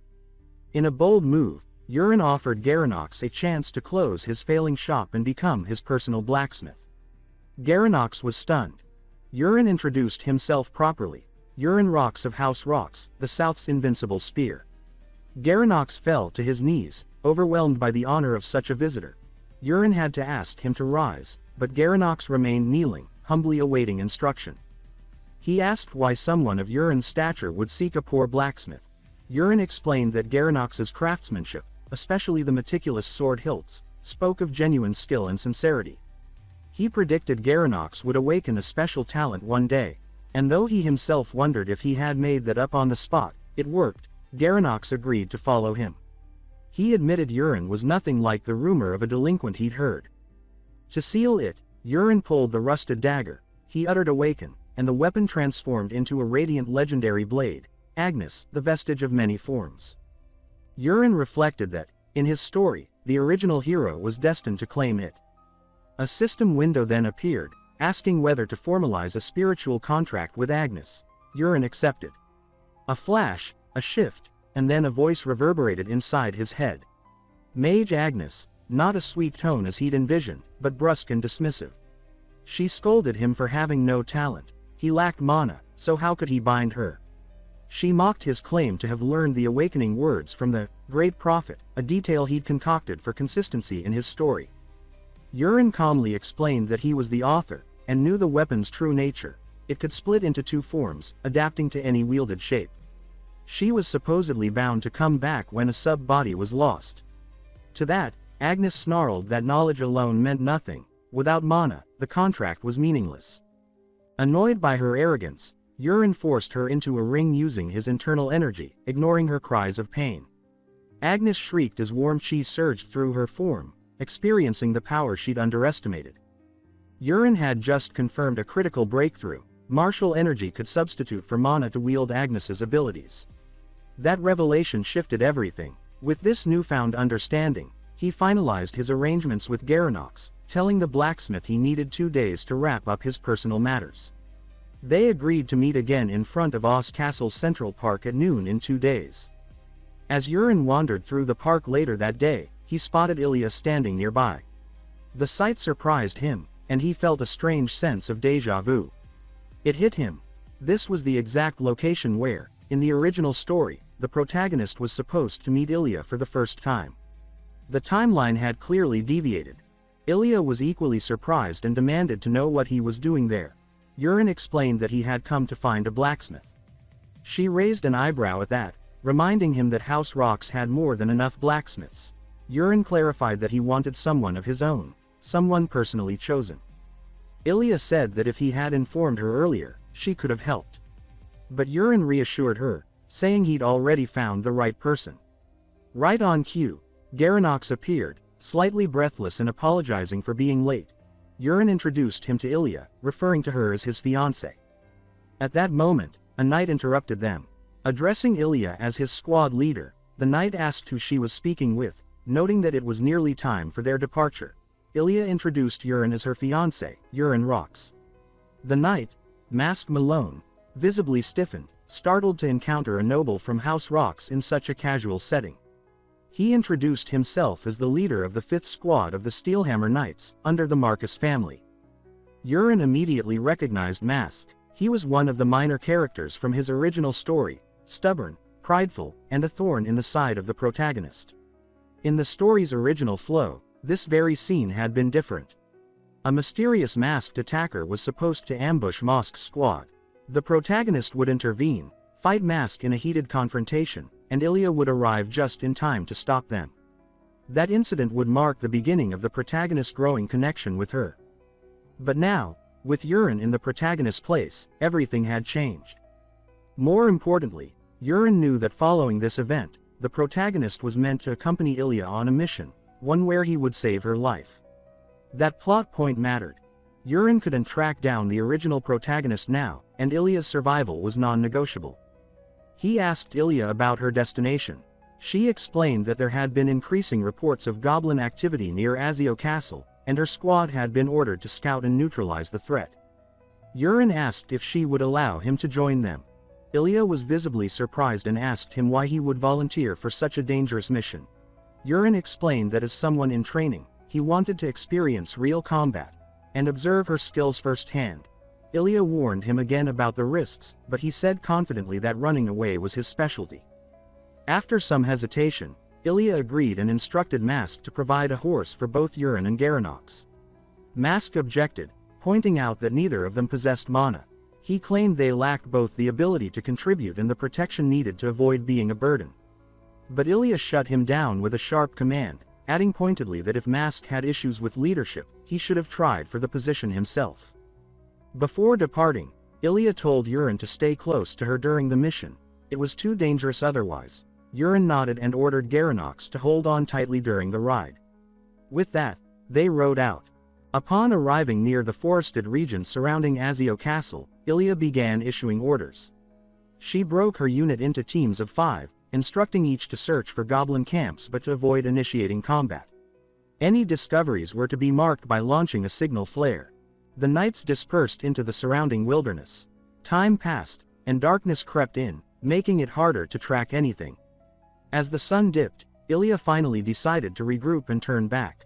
In a bold move, Yurin offered Garanox a chance to close his failing shop and become his personal blacksmith. Garanox was stunned. Yurin introduced himself properly. Yurin Rocks of House Rocks, the South's invincible spear. Garanox fell to his knees, overwhelmed by the honor of such a visitor. Yurin had to ask him to rise, but Garanox remained kneeling, humbly awaiting instruction. He asked why someone of Yurin's stature would seek a poor blacksmith. Yurin explained that Garanox's craftsmanship, especially the meticulous sword hilts, spoke of genuine skill and sincerity. He predicted Garanox would awaken a special talent one day, and though he himself wondered if he had made that up on the spot, it worked. Garanox agreed to follow him. He admitted Yurin was nothing like the rumor of a delinquent he'd heard. To seal it, Yurin pulled the rusted dagger. He uttered "Awaken," and the weapon transformed into a radiant legendary blade, Agnes, the vestige of many forms. Yurin reflected that, in his story, the original hero was destined to claim it. A system window then appeared, asking whether to formalize a spiritual contract with Agnes. Yurin accepted. A flash, a shift, and then a voice reverberated inside his head. Mage Agnes, not a sweet tone as he'd envisioned, but brusque and dismissive. She scolded him for having no talent. He lacked mana, so how could he bind her? She mocked his claim to have learned the awakening words from the Great Prophet, a detail he'd concocted for consistency in his story. Yurin calmly explained that he was the author, and knew the weapon's true nature. It could split into 2 forms, adapting to any wielded shape. She was supposedly bound to come back when a sub-body was lost. To that, Agnes snarled that knowledge alone meant nothing. Without mana, the contract was meaningless. Annoyed by her arrogance, Yurin forced her into a ring using his internal energy, ignoring her cries of pain. Agnes shrieked as warm chi surged through her form, experiencing the power she'd underestimated. Yurin had just confirmed a critical breakthrough. Martial energy could substitute for mana to wield Agnes's abilities. That revelation shifted everything. With this newfound understanding, he finalized his arrangements with Garanox, telling the blacksmith he needed 2 days to wrap up his personal matters. They agreed to meet again in front of Oz Castle's Central Park at noon in 2 days. As Yurin wandered through the park later that day, he spotted Ilya standing nearby. The sight surprised him, and he felt a strange sense of déjà vu. It hit him. This was the exact location where, in the original story, the protagonist was supposed to meet Ilya for the first time. The timeline had clearly deviated. Ilya was equally surprised and demanded to know what he was doing there. Yurin explained that he had come to find a blacksmith. She raised an eyebrow at that, reminding him that House Rocks had more than enough blacksmiths. Yurin clarified that he wanted someone of his own, someone personally chosen. Ilya said that if he had informed her earlier, she could have helped. But Yurin reassured her, saying he'd already found the right person. Right on cue, Garanox appeared, slightly breathless and apologizing for being late. Yurin introduced him to Ilya, referring to her as his fiancée. At that moment, a knight interrupted them. Addressing Ilya as his squad leader, the knight asked who she was speaking with, noting that it was nearly time for their departure. Ilya introduced Yurin as her fiancé, Yurin Rocks. The knight, masked Malone, visibly stiffened, startled to encounter a noble from House Rocks in such a casual setting. He introduced himself as the leader of the 5th Squad of the Steelhammer Knights, under the Marcus family. Yurin immediately recognized Mask. He was one of the minor characters from his original story, stubborn, prideful, and a thorn in the side of the protagonist. In the story's original flow, this very scene had been different. A mysterious masked attacker was supposed to ambush Mosk's squad. The protagonist would intervene, fight Mask in a heated confrontation, and Ilya would arrive just in time to stop them. That incident would mark the beginning of the protagonist's growing connection with her. But now, with Yurin in the protagonist's place, everything had changed. More importantly, Yurin knew that following this event, the protagonist was meant to accompany Ilya on a mission, one where he would save her life. That plot point mattered. Yurin couldn't track down the original protagonist now, and Ilya's survival was non-negotiable. He asked Ilya about her destination. She explained that there had been increasing reports of goblin activity near Azio Castle, and her squad had been ordered to scout and neutralize the threat. Yurin asked if she would allow him to join them. Ilya was visibly surprised and asked him why he would volunteer for such a dangerous mission. Yurin explained that as someone in training, he wanted to experience real combat and observe her skills firsthand. Ilya warned him again about the risks, but he said confidently that running away was his specialty. After some hesitation, Ilya agreed and instructed Mask to provide a horse for both Yurin and Garanox. Mask objected, pointing out that neither of them possessed mana. He claimed they lacked both the ability to contribute and the protection needed to avoid being a burden. But Ilya shut him down with a sharp command, adding pointedly that if Mask had issues with leadership, he should have tried for the position himself. Before departing, Ilya told Yurin to stay close to her during the mission. It was too dangerous otherwise. Yurin nodded and ordered Garanox to hold on tightly during the ride. With that, they rode out. Upon arriving near the forested region surrounding Azio Castle, Ilya began issuing orders. She broke her unit into teams of 5, instructing each to search for goblin camps but to avoid initiating combat. Any discoveries were to be marked by launching a signal flare. The knights dispersed into the surrounding wilderness. Time passed, and darkness crept in, making it harder to track anything. As the sun dipped, Ilya finally decided to regroup and turn back.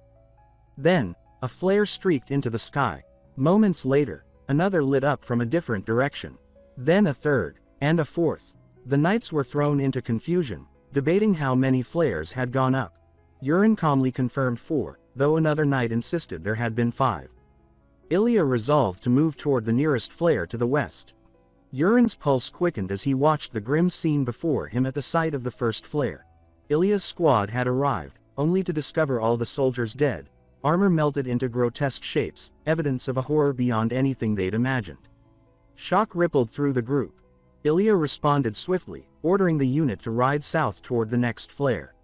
Then, a flare streaked into the sky. Moments later, another lit up from a different direction. Then a third, and a fourth. The knights were thrown into confusion, debating how many flares had gone up. Yurin calmly confirmed 4, though another knight insisted there had been 5. Ilya resolved to move toward the nearest flare to the west. Yurin's pulse quickened as he watched the grim scene before him at the sight of the first flare. Ilya's squad had arrived, only to discover all the soldiers dead, armor melted into grotesque shapes, evidence of a horror beyond anything they'd imagined. Shock rippled through the group. Ilya responded swiftly, ordering the unit to ride south toward the next flare.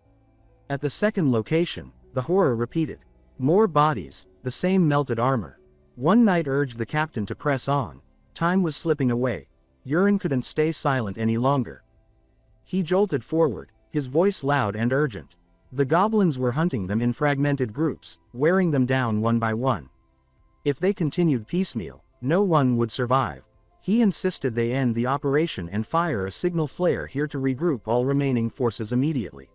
At the second location, the horror repeated. More bodies, the same melted armor. One knight urged the captain to press on. Time was slipping away. Yurin couldn't stay silent any longer. He jolted forward, his voice loud and urgent. The goblins were hunting them in fragmented groups, wearing them down one by one. If they continued piecemeal, no one would survive. He insisted they end the operation and fire a signal flare here to regroup all remaining forces immediately.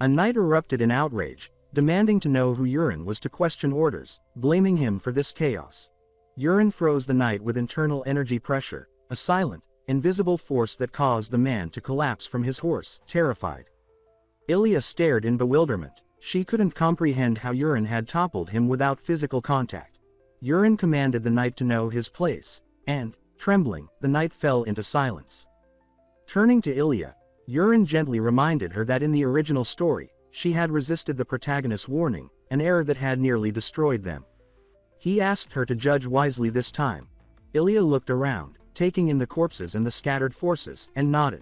A knight erupted in outrage, demanding to know who Yurin was to question orders, blaming him for this chaos. Yurin froze the knight with internal energy pressure, a silent, invisible force that caused the man to collapse from his horse, terrified. Ilya stared in bewilderment. She couldn't comprehend how Yurin had toppled him without physical contact. Yurin commanded the knight to know his place, and, trembling, the knight fell into silence. Turning to Ilya, Yurin gently reminded her that in the original story, she had resisted the protagonist's warning, an error that had nearly destroyed them. He asked her to judge wisely this time. Ilya looked around, taking in the corpses and the scattered forces, and nodded.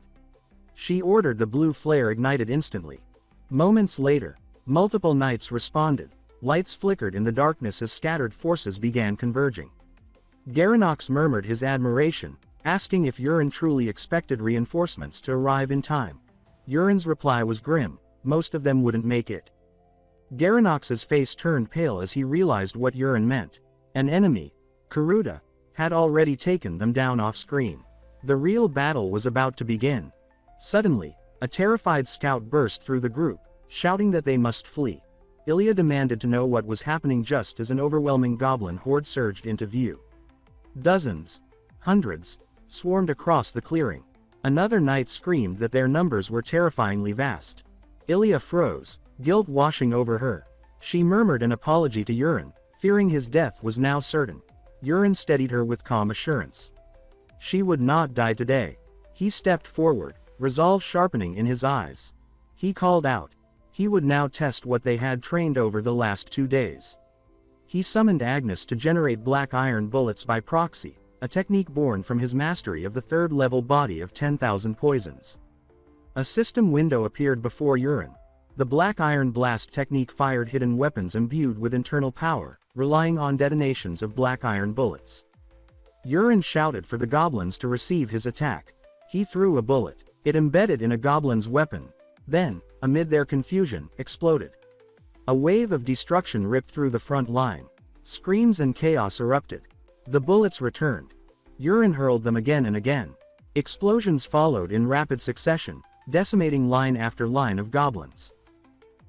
She ordered the blue flare ignited instantly. Moments later, multiple knights responded. Lights flickered in the darkness as scattered forces began converging. Garanox murmured his admiration, asking if Yurin truly expected reinforcements to arrive in time. Yurin's reply was grim. Most of them wouldn't make it. Garanox's face turned pale as he realized what Yurin meant. An enemy, Karuta, had already taken them down off-screen. The real battle was about to begin. Suddenly, a terrified scout burst through the group, shouting that they must flee. Ilya demanded to know what was happening just as an overwhelming goblin horde surged into view. Dozens, Hundreds swarmed across the clearing. Another knight screamed that their numbers were terrifyingly vast. Ilya froze, guilt washing over her. She murmured an apology to Urin, fearing his death was now certain. Urin steadied her with calm assurance. She would not die today. He stepped forward, resolve sharpening in his eyes. He called out. He would now test what they had trained over the last 2 days. He summoned Agnes to generate black iron bullets by proxy, a technique born from his mastery of the third-level body of 10,000 poisons. A system window appeared before Urin. The black iron blast technique fired hidden weapons imbued with internal power, relying on detonations of black iron bullets. Urin shouted for the goblins to receive his attack. He threw a bullet. It embedded in a goblin's weapon, then, amid their confusion, exploded. A wave of destruction ripped through the front line. Screams and chaos erupted. The bullets returned. Urin hurled them again and again. Explosions followed in rapid succession, decimating line after line of goblins.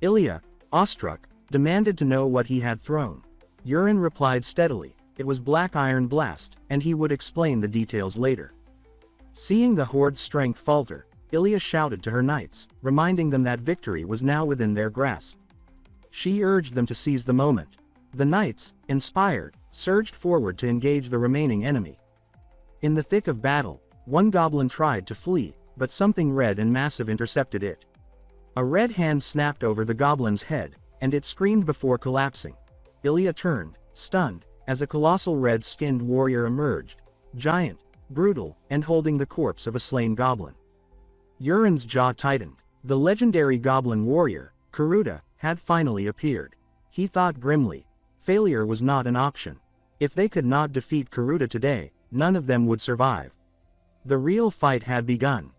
Ilya, awestruck, demanded to know what he had thrown. Urin replied steadily, it was black iron blast, and he would explain the details later. Seeing the horde's strength falter, Ilya shouted to her knights, reminding them that victory was now within their grasp. She urged them to seize the moment. The knights, inspired, surged forward to engage the remaining enemy. In the thick of battle, one goblin tried to flee, but something red and massive intercepted it. A red hand snapped over the goblin's head, and it screamed before collapsing. Ilya turned, stunned, as a colossal red-skinned warrior emerged, giant, brutal, and holding the corpse of a slain goblin. Urin's jaw tightened. The legendary goblin warrior, Karuta, had finally appeared. He thought grimly. Failure was not an option. If they could not defeat Karuta today, none of them would survive. The real fight had begun.